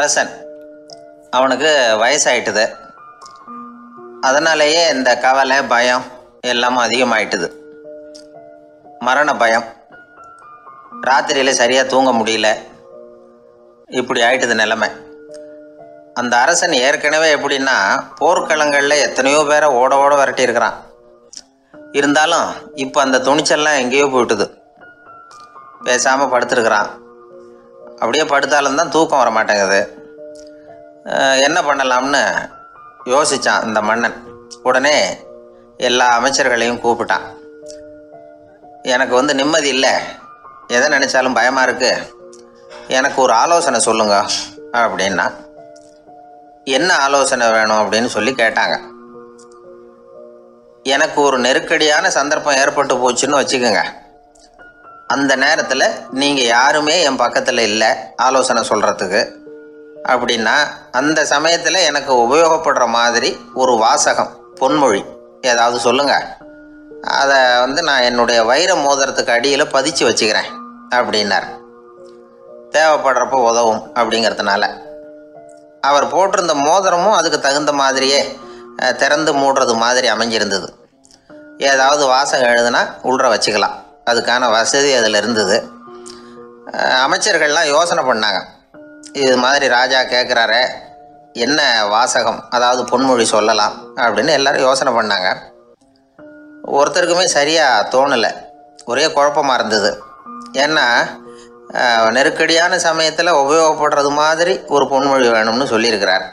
அரசன் அவனுக்கு வயசாயிட்டுது. அதனாலேயே இந்த கவலை பயம் எல்லாமும் அதிகமாயிட்டுது. மரண பயம், ராத்திரியில் சரியாக தூங்க முடியல, இப்படி ஆயிட்டுது நிலைமை. அந்த அரசன் ஏற்கனவே எப்படின்னா போர்க்களங்களில் எத்தனையோ பேரை ஓட ஓட விரட்டி இருக்கிறான். இருந்தாலும் இப்போ அந்த துணிச்சல்லாம் எங்கேயோ போயிட்டுது. பேசாமல் படுத்துருக்கிறான். அப்படியே படுத்தாலும் தான் தூக்கம் வர மாட்டேங்குது. என்ன பண்ணலாம்னு யோசித்தான் இந்த மன்னன். உடனே எல்லா அமைச்சர்களையும் கூப்பிட்டான். எனக்கு நிம்மதி இல்லை, எதை நினச்சாலும் பயமாக இருக்குது, எனக்கு ஒரு ஆலோசனை சொல்லுங்க அப்படின்னா. என்ன ஆலோசனை வேணும் அப்படின்னு சொல்லி கேட்டாங்க. எனக்கு ஒரு நெருக்கடியான சந்தர்ப்பம் ஏற்பட்டு போச்சுன்னு வச்சுக்கோங்க. அந்த நேரத்தில் நீங்கள் யாருமே என் பக்கத்தில் இல்லை ஆலோசனை சொல்கிறதுக்கு அப்படின்னா, அந்த சமயத்தில் எனக்கு உபயோகப்படுற மாதிரி ஒரு வாசகம், பொன்மொழி ஏதாவது சொல்லுங்கள். அதை நான் என்னுடைய வைர மோதிரத்துக்கு அடியில் பதிச்சு வச்சுக்கிறேன் அப்படின்னார். தேவைப்படுறப்போ உதவும் அப்படிங்கிறதுனால. அவர் போட்டிருந்த மோதிரமும் அதுக்கு தகுந்த மாதிரியே திறந்து மூடுறது மாதிரி அமைஞ்சிருந்தது. ஏதாவது வாசகம் எழுதுனா உள்ற வச்சுக்கலாம், அதுக்கான வசதி அதில் இருந்தது. அமைச்சர்கள்லாம் யோசனை பண்ணாங்க. இது மாதிரி ராஜா கேட்குறாரு, என்ன வாசகம், அதாவது பொன்மொழி சொல்லலாம் அப்படின்னு எல்லோரும் யோசனை பண்ணாங்க. ஒருத்தருக்குமே சரியாக தோணலை, ஒரே குழப்பமாக இருந்தது. ஏன்னா நெருக்கடியான சமயத்தில் உபயோகப்படுறது மாதிரி ஒரு பொன்மொழி வேணும்னு சொல்லியிருக்கிறார்.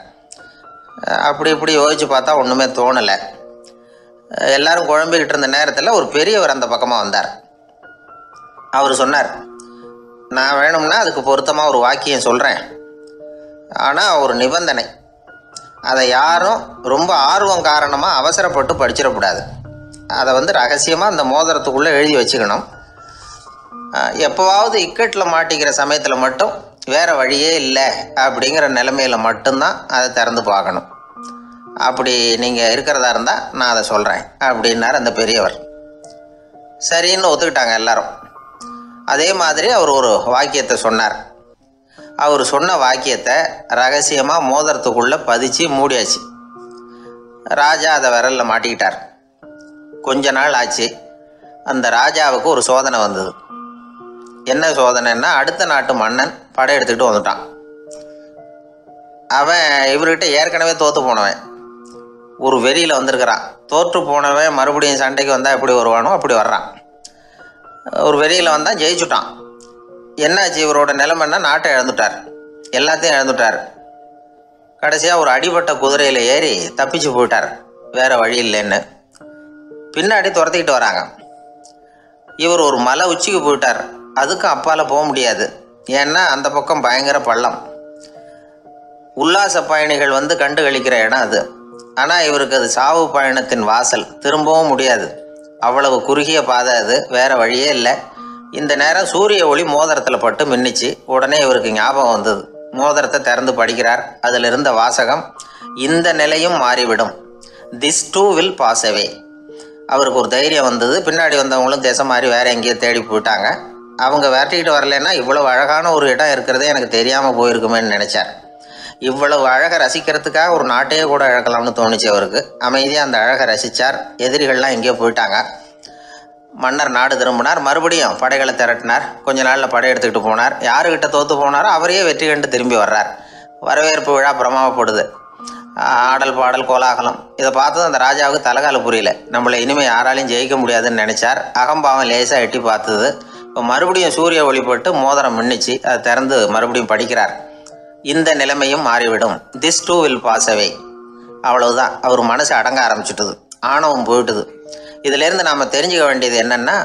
அப்படி இப்படி யோசித்து பார்த்தா ஒன்றுமே தோணலை. எல்லாரும் குழம்பிக்கிட்டு இருந்த நேரத்தில் ஒரு பெரியவர் அந்த பக்கமாக வந்தார். அவர் சொன்னார், நான் வேணும்னா அதுக்கு பொருத்தமாக ஒரு வாக்கியம் சொல்கிறேன், ஆனால் ஒரு நிபந்தனை. அதை யாரும் ரொம்ப ஆர்வம் காரணமாக அவசரப்பட்டு படிச்சிடக்கூடாது. அதை ரகசியமாக அந்த மோதிரத்துக்குள்ளே எழுதி வச்சுக்கணும். எப்போவாவது இக்கட்டில் மாட்டிக்கிற சமயத்தில் மட்டும் வேறு வழியே இல்லை அப்படிங்கிற நிலைமையில் மட்டும்தான் அதை திறந்து பார்க்கணும். அப்படி நீங்கள் இருக்கிறதா இருந்தால் நான் அதை சொல்கிறேன் அப்படின்னார் அந்த பெரியவர். சரின்னு ஒத்துக்கிட்டாங்க எல்லாரும். அதே மாதிரி அவர் ஒரு வாக்கியத்தை சொன்னார். அவர் சொன்ன வாக்கியத்தை ரகசியமாக மோதிரத்துக்குள்ளே பதிச்சு மூடியாச்சு. ராஜா அதை விரலில் மாட்டிக்கிட்டார். கொஞ்ச நாள் ஆச்சு. அந்த ராஜாவுக்கு ஒரு சோதனை வந்தது. என்ன சோதனைன்னா, அடுத்த நாட்டு மன்னன் படையெடுத்துக்கிட்டு வந்துட்டான். அவன் இவர்கிட்ட ஏற்கனவே தோற்று போனவன், ஒரு வெறியில் வந்திருக்கிறான். தோற்று போனவன் மறுபடியும் சண்டைக்கு வந்தால் எப்படி வருவானோ அப்படி வர்றான். ஒரு வெறியில் வந்தால் ஜெயிச்சுட்டான். என்னாச்சு இவரோட நிலைமைன்னா, நாட்டை இழந்துட்டார், எல்லாத்தையும் இழந்துட்டார். கடைசியாக ஒரு அடிபட்ட குதிரையில் ஏறி தப்பிச்சு போயிட்டார், வேறு வழி இல்லைன்னு. பின்னாடி துரத்திக்கிட்டு வராங்க. இவர் ஒரு மலை உச்சிக்கு போயிட்டார். அதுக்கும் அப்பால் போக முடியாது, ஏன்னா அந்த பக்கம் பயங்கர பள்ளம். உல்லாச பயணிகள் கண்டு கழிக்கிற இடம் அது. ஆனால் இவருக்கு அது சாவு பயணத்தின் வாசல், திரும்பவும் முடியாது. அவ்வளவு குறுகிய பாதை அது, வேறு வழியே இல்லை. இந்த நேரம் சூரிய ஒளி மோதிரத்தில் பட்டு மின்னிச்சு. உடனே இவருக்கு ஞாபகம் வந்தது. மோதிரத்தை திறந்து படிக்கிறார். அதில் இருந்த வாசகம், இந்த நிலையும் மாறிவிடும், this too will pass away. அவருக்கு ஒரு தைரியம் வந்தது. பின்னாடி வந்தவங்களும் திசை மாதிரி வேறு எங்கேயோ தேடி போயிட்டாங்க. அவங்க விரட்டிக்கிட்டு வரலைன்னா இவ்வளவு அழகான ஒரு இடம் இருக்கிறதே எனக்கு தெரியாமல் போயிருக்குமேன்னு நினச்சார். இவ்வளவு அழகை ரசிக்கிறதுக்காக ஒரு நாட்டையே கூட இழக்கலாம்னு தோணுச்சு அவருக்கு. அமைதியாக அந்த அழகை ரசித்தார். எதிரிகள்லாம் எங்கேயோ போயிட்டாங்க. மன்னர் நாடு திரும்பினார். மறுபடியும் படைகளை திரட்டினார். கொஞ்ச நாளில் படை எடுத்துக்கிட்டு போனார். யாருக்கிட்ட தோற்று போனாரோ அவரையே வெற்றி கண்டு திரும்பி வர்றார். வரவேற்பு விழா பிரமாவப்படுது. ஆடல் பாடல் கோலாகலம். இதை பார்த்தது அந்த ராஜாவுக்கு தலைகால புரியல. நம்மளை இனிமேல் யாராலையும் ஜெயிக்க முடியாதுன்னு நினச்சார். அகம்பாவம் லேசாக எட்டி பார்த்தது. இப்போ மறுபடியும் சூரிய ஒளிப்பட்டு மோதிரம் மின்னிச்சு. அதை திறந்து மறுபடியும் படிக்கிறார். இந்த நிலைமையும் மாறிவிடும், this too will pass away. அவ்வளவுதான். அவர் மனசு அடங்க ஆரம்பிச்சுட்டுது, ஆணவம் போயிட்டுது. இதிலேருந்து நாம் தெரிஞ்சுக்க வேண்டியது என்னென்னா,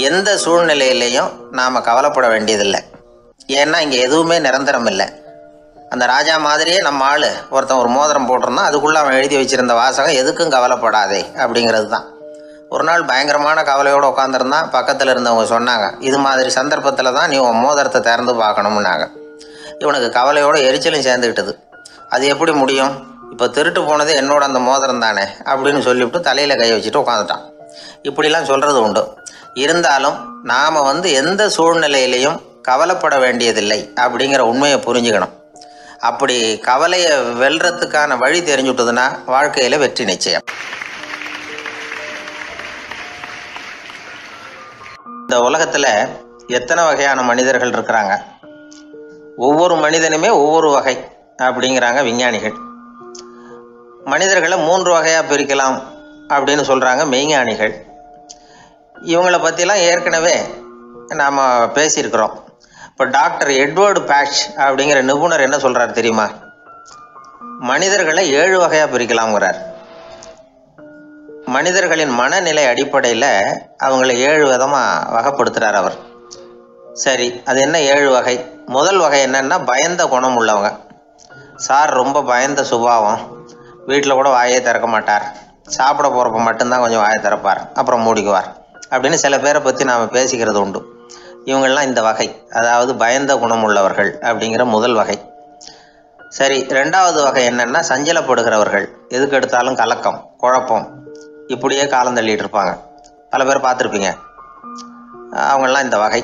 எந்த சூழ்நிலையிலையும் நாம் கவலைப்பட வேண்டியதில்லை. ஏன்னா இங்கே எதுவுமே நிரந்தரம் இல்லை. அந்த ராஜா மாதிரியே நம்ம ஆள் ஒருத்தன் ஒரு மோதிரம் போட்டிருந்தான், அதுக்குள்ளே அவன் எழுதி வச்சுருந்த வாசகம் எதுக்கும் கவலைப்படாதே அப்படிங்கிறது தான். ஒரு நாள் பயங்கரமான கவலையோடு உட்காந்துருந்தான். பக்கத்தில் இருந்தவங்க சொன்னாங்க, இது மாதிரி சந்தர்ப்பத்தில் தான் நீ உன் மோதிரத்தை திறந்து பார்க்கணும்னாங்க. இவனுக்கு கவலையோடு எரிச்சலும் சேர்ந்துக்கிட்டது. அது எப்படி முடியும், இப்போ திருட்டு போனது என்னோட அந்த மோதிரம் தானே அப்படின்னு சொல்லிவிட்டு தலையில் கை வச்சுட்டு உட்காந்துட்டான். இப்படிலாம் சொல்கிறது உண்டு. இருந்தாலும் நாம் எந்த சூழ்நிலையிலையும் கவலைப்பட வேண்டியதில்லை அப்படிங்கிற உண்மையை புரிஞ்சுக்கணும். அப்படி கவலையை வெல்றதுக்கான வழி தெரிஞ்சுட்டதுன்னா வாழ்க்கையில் வெற்றி நிச்சயம். இந்த உலகத்தில் எத்தனை வகையான மனிதர்கள் இருக்கிறாங்க? ஒவ்வொரு மனிதனுமே ஒவ்வொரு வகை அப்படிங்கிறாங்க விஞ்ஞானிகள். மனிதர்களை 3 வகையாக பிரிக்கலாம் அப்படின்னு சொல்கிறாங்க மெய்ஞானிகள். இவங்களை பற்றிலாம் ஏற்கனவே நாம் பேசியிருக்கிறோம். இப்போ டாக்டர் எட்வர்டு பேட்ச் அப்படிங்கிற நிபுணர் என்ன சொல்கிறார் தெரியுமா? மனிதர்களை 7 வகையாக பிரிக்கலாம்ங்கிறார். மனிதர்களின் மனநிலை அடிப்படையில் அவங்கள 7 விதமாக வகைப்படுத்துகிறார் அவர். சரி, அது என்ன 7 வகை? முதல் வகை என்னன்னா பயந்த குணம் உள்ளவங்க. சார் ரொம்ப பயந்த சுபாவம், வீட்டில் கூட வாயை திறக்க மாட்டார், சாப்பிட போகிறப்ப மட்டும்தான் கொஞ்சம் வாயை திறப்பார், அப்புறம் மூடிக்குவார் அப்படின்னு சில பேரை பற்றி நாம் பேசிக்கிறது உண்டு. இவங்கள்லாம் இந்த வகை, அதாவது பயந்த குணம் உள்ளவர்கள் அப்படிங்கிற முதல் வகை. சரி, 2வது வகை என்னென்னா சஞ்சலப்படுகிறவர்கள், எதுக்கு எடுத்தாலும் கலக்கம், குழப்பம், இப்படியே காலம் தள்ளிட்டு இருப்பாங்க. பல பேர் பார்த்துருப்பீங்க. அவங்கெல்லாம் இந்த வகை.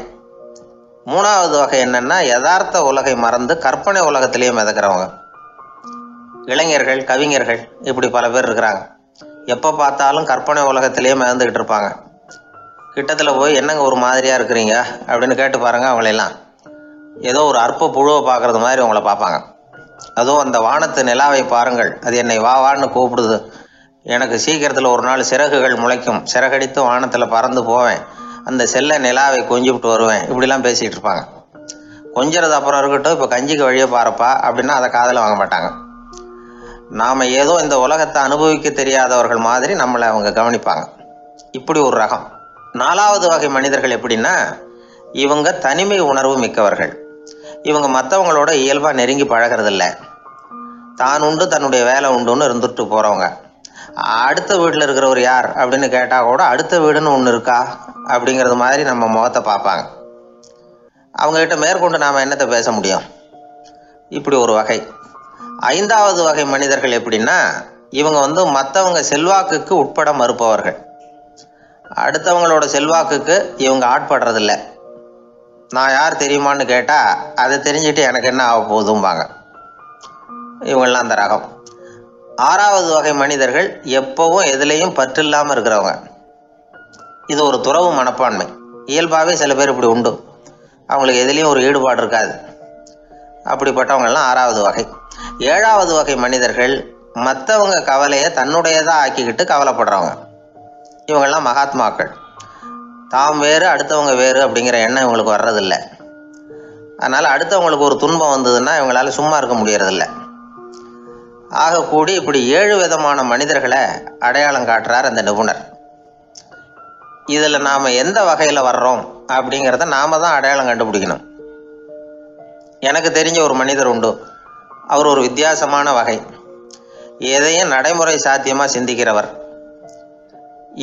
3வது வகை என்னென்னா யதார்த்த உலகை மறந்து கற்பனை உலகத்திலேயே மிதக்கிறவங்க. இளைஞர்கள், கவிஞர்கள், இப்படி பல பேர் இருக்கிறாங்க. எப்போ பார்த்தாலும் கற்பனை உலகத்திலேயே மிதந்துக்கிட்டு இருப்பாங்க. கிட்டத்தில் போய் என்னங்க ஒரு மாதிரியாக இருக்கிறீங்க அப்படின்னு கேட்டு பாருங்கள், அவங்களெல்லாம் ஏதோ ஒரு அற்ப புழுவை பார்க்குறது மாதிரி அவங்கள பார்ப்பாங்க. அதுவும் அந்த வானத்து நிலாவை பாருங்கள், அது என்னை வான்னு கூப்பிடுது, எனக்கு சீக்கிரத்தில் ஒரு நாள் சிறகுகள் முளைக்கும், சிறகடித்து வானத்தில் பறந்து போவேன், அந்த செல்ல நிலாவை கொஞ்சிவிட்டு வருவேன், இப்படிலாம் பேசிகிட்டு இருப்பாங்க. கொஞ்சிறது அப்புறம் இருக்கட்டும், இப்போ கஞ்சிக்கு வழியே பாருப்பா அப்படின்னா அதை காதில் வாங்க மாட்டாங்க. நாம் ஏதோ இந்த உலகத்தை அனுபவிக்க தெரியாதவர்கள் மாதிரி நம்மளை அவங்க கவனிப்பாங்க. இப்படி ஒரு ரகம். 4வது வகை மனிதர்கள் எப்படின்னா, இவங்க தனிமை உணர்வு மிக்கவர்கள். இவங்க மற்றவங்களோட இயல்பாக நெருங்கி பழகிறதில்ல, தான் உண்டு தன்னுடைய வேலை உண்டுன்னு இருந்துட்டு போகிறவங்க. அடுத்த வீட்டில் இருக்கிறவர் யார் அப்படின்னு கேட்டால் கூட அடுத்த வீடுன்னு ஒன்று இருக்கா அப்படிங்கிறது மாதிரி நம்ம முகத்தை பார்ப்பாங்க. அவங்ககிட்ட மேற்கொண்டு நாம் என்னத்தை பேச முடியும்? இப்படி ஒரு வகை. 5வது வகை மனிதர்கள் எப்படின்னா, இவங்க மற்றவங்க செல்வாக்குக்கு உட்பட மறுப்பவர்கள். அடுத்தவங்களோட செல்வாக்குக்கு இவங்க ஆட்படுறதில்ல. நான் யார் தெரியுமான்னு கேட்டால் அதை தெரிஞ்சுட்டு எனக்கு என்ன ஆக போகுதும்பாங்க. இவங்கெல்லாம் அந்த ரகம். 6வது வகை மனிதர்கள் எப்பவும் எதுலேயும் பற்றில்லாமல் இருக்கிறவங்க. இது ஒரு துறவு மனப்பான்மை. இயல்பாகவே சில பேர் இப்படி உண்டு, அவங்களுக்கு எதுலேயும் ஒரு ஈடுபாடு இருக்காது. அப்படிப்பட்டவங்கெல்லாம் 6வது வகை. 7வது வகை மனிதர்கள் மற்றவங்க கவலையை தன்னுடையதாக ஆக்கிக்கிட்டு கவலைப்படுறவங்க. இவங்கெல்லாம் மகாத்மாக்கள். தாம் வேறு அடுத்தவங்க வேறு அப்படிங்கிற எண்ணம் இவங்களுக்கு வர்றதில்லை. அதனால் அடுத்தவங்களுக்கு ஒரு துன்பம் வந்ததுன்னா இவங்களால சும்மா இருக்க முடியறதில்லை. ஆகக்கூடி இப்படி 7 விதமான மனிதர்களை அடையாளம் காட்டுறார் அந்த நிபுணர். இதில் நாம் எந்த வகையில் வர்றோம் அப்படிங்கிறத நாம் தான் அடையாளம் கண்டுபிடிக்கணும். எனக்கு தெரிஞ்ச ஒரு மனிதர் உண்டு. அவர் ஒரு வித்தியாசமான வகை. எதையும் நடைமுறை சாத்தியமாக சிந்திக்கிறவர்.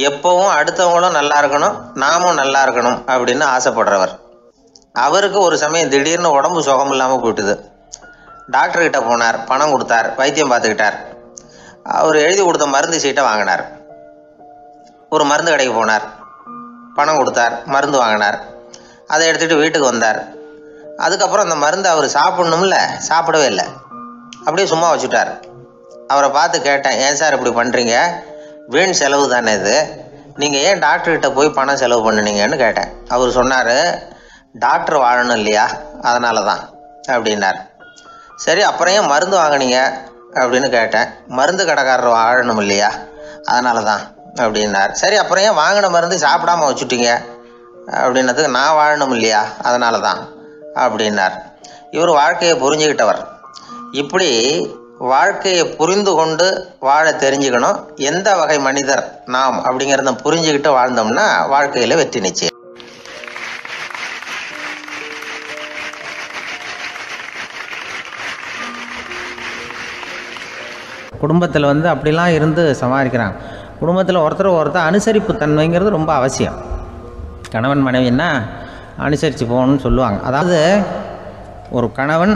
எப்பவும் அடுத்தவங்களும் நல்லா இருக்கணும், நாமும் நல்லா இருக்கணும் அப்படின்னு ஆசைப்படுறவர். அவருக்கு ஒரு சமயம் திடீர்னு உடம்பு சுகம் இல்லாமல் போயிட்டுது. டாக்டர்கிட்ட போனார், பணம் கொடுத்தார், வைத்தியம் பார்த்துக்கிட்டார். அவர் எழுதி கொடுத்த மருந்து சீட்டை வாங்கினார். ஒரு மருந்து கடைக்கு போனார், பணம் கொடுத்தார், மருந்து வாங்கினார். அதை எடுத்துகிட்டு வீட்டுக்கு வந்தார். அதுக்கப்புறம் அந்த மருந்து அவர் சாப்பிட்ணும்ல, சாப்பிடவே இல்லை, அப்படியே சும்மா வச்சுட்டார். அவரை பார்த்து கேட்டேன், ஏன் சார் இப்படி பண்ணுறீங்க? வீண் செலவு தானே இது, நீங்கள் ஏன் டாக்டர்கிட்ட போய் பணம் செலவு பண்ணினீங்கன்னு கேட்டேன். அவர் சொன்னார், டாக்டர் வாழணும் இல்லையா, அதனால தான் அப்படின்னார். சரி, அப்புறம் ஏன் மருந்து வாங்கினீங்க அப்படின்னு கேட்டேன். மருந்து கடைக்காரர் வாழணும் இல்லையா, அதனால தான் அப்படின்னார். சரி, அப்புறம் ஏன் வாங்கின மருந்து சாப்பிடாம வச்சுட்டீங்க அப்படின்னதுக்கு, நான் வாழணும் இல்லையா அதனால தான் அப்படின்னார். இவர் வாழ்க்கையை புரிஞ்சுக்கிட்டவர். இப்படி வாழ்க்கையை புரிந்து கொண்டு வாழ தெரிஞ்சுக்கணும். எந்த வகை மனிதர் நாம் அப்படிங்கிறத புரிஞ்சுக்கிட்டு வாழ்ந்தோம்னா வாழ்க்கையில் வெற்றி நிச்சயம். குடும்பத்தில் அப்படிலாம் இருந்து சமாளிக்கிறாங்க. குடும்பத்தில் ஒருத்தர் அனுசரிப்பு தன்மைங்கிறது ரொம்ப அவசியம். கணவன் மனைவின்னா அனுசரித்து போகணும்னு சொல்லுவாங்க. அதாவது ஒரு கணவன்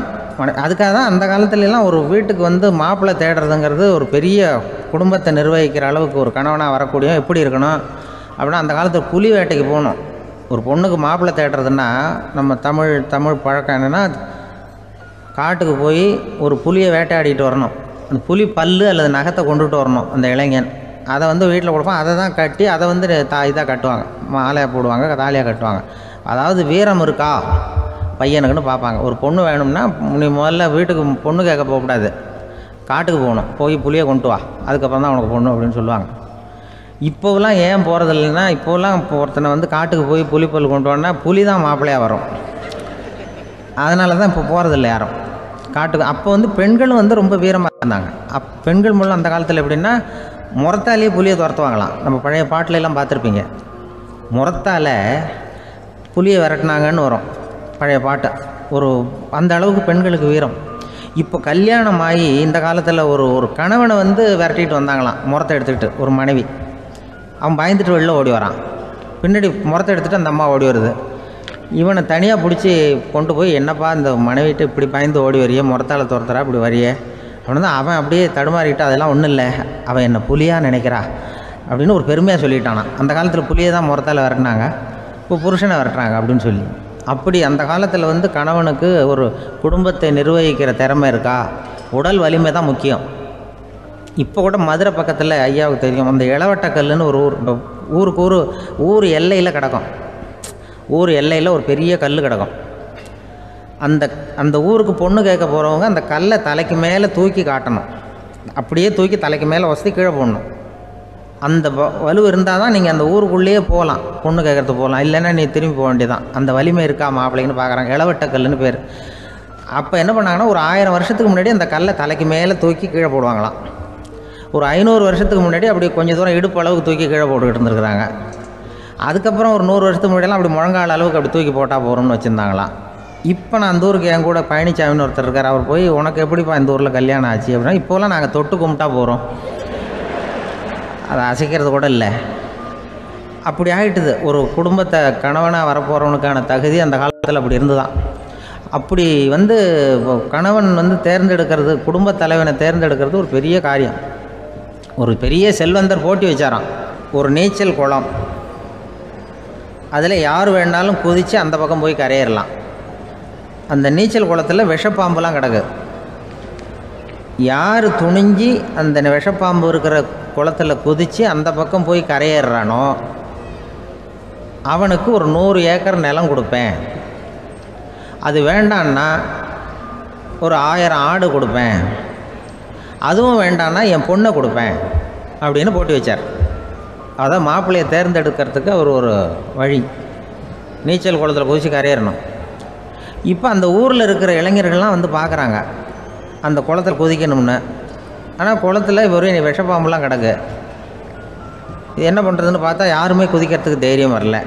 அதுக்காக தான் அந்த காலத்துலலாம் ஒரு வீட்டுக்கு மாப்பிள்ளை தேடுறதுங்கிறது ஒரு பெரிய குடும்பத்தை நிர்வகிக்கிற அளவுக்கு ஒரு கணவனாக வரக்கூடிய எப்படி இருக்கணும் அப்படின்னா, அந்த காலத்தில் புலி வேட்டைக்கு போகணும். ஒரு பொண்ணுக்கு மாப்பிள்ளை தேடுறதுன்னா நம்ம தமிழ் பழக்கம் என்னென்னா, காட்டுக்கு போய் ஒரு புலியை வேட்டையாடிட்டு வரணும். அந்த புலி பல்லு அல்லது நகத்தை கொண்டுட்டு வரணும் அந்த இளைஞன். அதை வந்து வீட்டில் கொடுப்பான். அதை தான் கட்டி அதை வந்து இதாக கட்டுவாங்க, மாலையாக போடுவாங்க, தாலியாக கட்டுவாங்க. அதாவது வீரம் இருக்கா பையனுக்குன்னு பார்ப்பாங்க. ஒரு பொண்ணு வேணும்னா நீ முதல்ல வீட்டுக்கு பொண்ணு கேட்க போகக்கூடாது, காட்டுக்கு போகணும், போய் புலியை கொண்டு வா, அதுக்கப்புறம் தான் உனக்கு பொண்ணு அப்படின்னு சொல்லுவாங்க. இப்போவெல்லாம் ஏன் போகிறதில்லைன்னா, இப்போலாம் ஒருத்தனை வந்து காட்டுக்கு போய் புலிப்பல் கொண்டு வான்னா புலி தான் மாப்பிள்ளையாக வரும். அதனால தான் இப்போ போகிறதில்ல யாரும் காட்டுக்கு. அப்போ வந்து பெண்களும் வந்து ரொம்ப வீரமாக இருந்தாங்க. பெண்கள் மூலம் அந்த காலத்தில் எப்படின்னா முறத்தாலேயே புலியை துரத்துவாங்களாம். நம்ம பழைய பாட்டிலெல்லாம் பார்த்துருப்பீங்க, முறத்தால் புலியை விரட்டினாங்கன்னு வரும் பழைய பாட்டு. ஒரு அந்த அளவுக்கு பெண்களுக்கு வீரம். இப்போ கல்யாணம் ஆகி இந்த காலத்தில் ஒரு கணவனை வந்து விரட்டிட்டு வந்தாங்களாம் முறத்தை எடுத்துக்கிட்டு. ஒரு மனைவி அவன் பயந்துட்டு வெளில ஓடி வரான், பின்னாடி முறத்தை எடுத்துகிட்டு அந்த அம்மா ஓடி வருது. இவனை தனியாக பிடிச்சி கொண்டு போய், என்னப்பா இந்த மனைவிட்டு இப்படி பயந்து ஓடி வரையே, முறத்தால் துரத்துறா இப்படி வரையே அப்படின்னு தான் அவன் அப்படியே தடுமாறிக்கிட்டு, அதெல்லாம் ஒன்றும் இல்லை, அவன் என்னை புலியாக நினைக்கிறா அப்படின்னு ஒரு பெருமையாக சொல்லிட்டானான். அந்த காலத்தில் புலியை தான் முறத்தால் விரட்டினாங்க, இப்போ புருஷனை விரட்டுறாங்க அப்படின்னு சொல்லி. அப்படி அந்த காலத்தில் வந்து கணவனுக்கு ஒரு குடும்பத்தை நிர்வகிக்கிற திறமை இருக்கா, உடல் வலிமை தான் முக்கியம். இப்போ கூட மதுரை பக்கத்தில் ஐயாவுக்கு தெரியும், அந்த இளவட்டக்கல்லுன்னு ஒரு ஊருக்கு ஊர் எல்லையில் கிடக்கும். ஊர் எல்லையில் ஒரு பெரிய கல் கிடக்கும். அந்த ஊருக்கு பொண்ணு கேட்க போகிறவங்க அந்த கல்லை தலைக்கு மேலே தூக்கி காட்டணும், அப்படியே தூக்கி தலைக்கு மேலே வசதி கீழே போடணும். அந்த வலு இருந்தால் தான் நீங்கள் அந்த ஊருக்குள்ளேயே போகலாம், பொண்ணு கேட்குறதுக்கு போகலாம். இல்லைன்னா நீ திரும்பி போக வேண்டியதான். அந்த வலிமை இருக்கா மாப்பிள்ளைன்னு பார்க்குறாங்க. இளவட்டக்கல்லுன்னு பேர். அப்போ என்ன பண்ணாங்கன்னா, ஒரு 1000 வருஷத்துக்கு முன்னாடி அந்த கல்லை தலைக்கு மேலே தூக்கி கீழே போடுவாங்களாம். ஒரு 500 வருஷத்துக்கு முன்னாடி அப்படி கொஞ்சம் தூரம் இடுப்பு அளவுக்கு தூக்கி கீழே போட்டுக்கிட்டு இருந்துருக்குறாங்க. அதுக்கப்புறம் ஒரு 100 வருஷத்துக்கு முன்னாடியெல்லாம் அப்படி முழங்கால அளவுக்கு அப்படி தூக்கி போட்டால் போகிறோம்னு வச்சுருந்தாங்களாம். இப்போ நான் அந்த ஊருக்கு என் கூட பழனிசாமின்னு ஒருத்தர் இருக்கார். அவர் போய், உனக்கு எப்படிப்பா இந்த ஊரில் கல்யாணம் ஆச்சு அப்படின்னா, இப்போலாம் நாங்கள் தொட்டு கும்பிட்டா போகிறோம், அதை அசைக்கிறது கூட இல்லை. அப்படி ஆகிட்டுது. ஒரு குடும்பத்தை கணவனாக வரப்போகிறவனுக்கான தகுதி அந்த காலத்தில் அப்படி இருந்துதான். அப்படி வந்து கணவன் வந்து தேர்ந்தெடுக்கிறது, குடும்பத் தலைவனை தேர்ந்தெடுக்கிறது ஒரு பெரிய காரியம். ஒரு பெரிய செல்வந்தர் போட்டி வச்சாராம், ஒரு நீச்சல் குளம், அதில் யார் வேணாலும் குதித்து அந்த பக்கம் போய் கரையேறலாம். அந்த நீச்சல் குளத்தில் விஷப்பாம்புலாம் கிடக்கு. யார் துணிஞ்சி அந்த விஷப்பாம்பு இருக்கிற குளத்தில் குதித்து அந்த பக்கம் போய் கரையேறானோ அவனுக்கு ஒரு 100 ஏக்கர் நிலம் கொடுப்பேன், அது வேண்டான்னா ஒரு 1000 ஆடு கொடுப்பேன், அதுவும் வேண்டான்னா என் பொண்ணை கொடுப்பேன் அப்படின்னு போட்டி வச்சார். அதான் மாப்பிள்ளையை தேர்ந்தெடுக்கிறதுக்கு அவர் ஒரு வழி, நீச்சல் குளத்தில் குதித்து கரையேறணும். இப்போ அந்த ஊரில் இருக்கிற இளைஞர்கள்லாம் வந்து பார்க்குறாங்க அந்த குளத்தில் குதிக்கணும்னு. ஆனால் குளத்தில் வெறும் விஷப்பாம்புலாம் கிடக்கு. இது என்ன பண்ணுறதுன்னு பார்த்தா யாருமே குதிக்கிறதுக்கு தைரியம் வரல.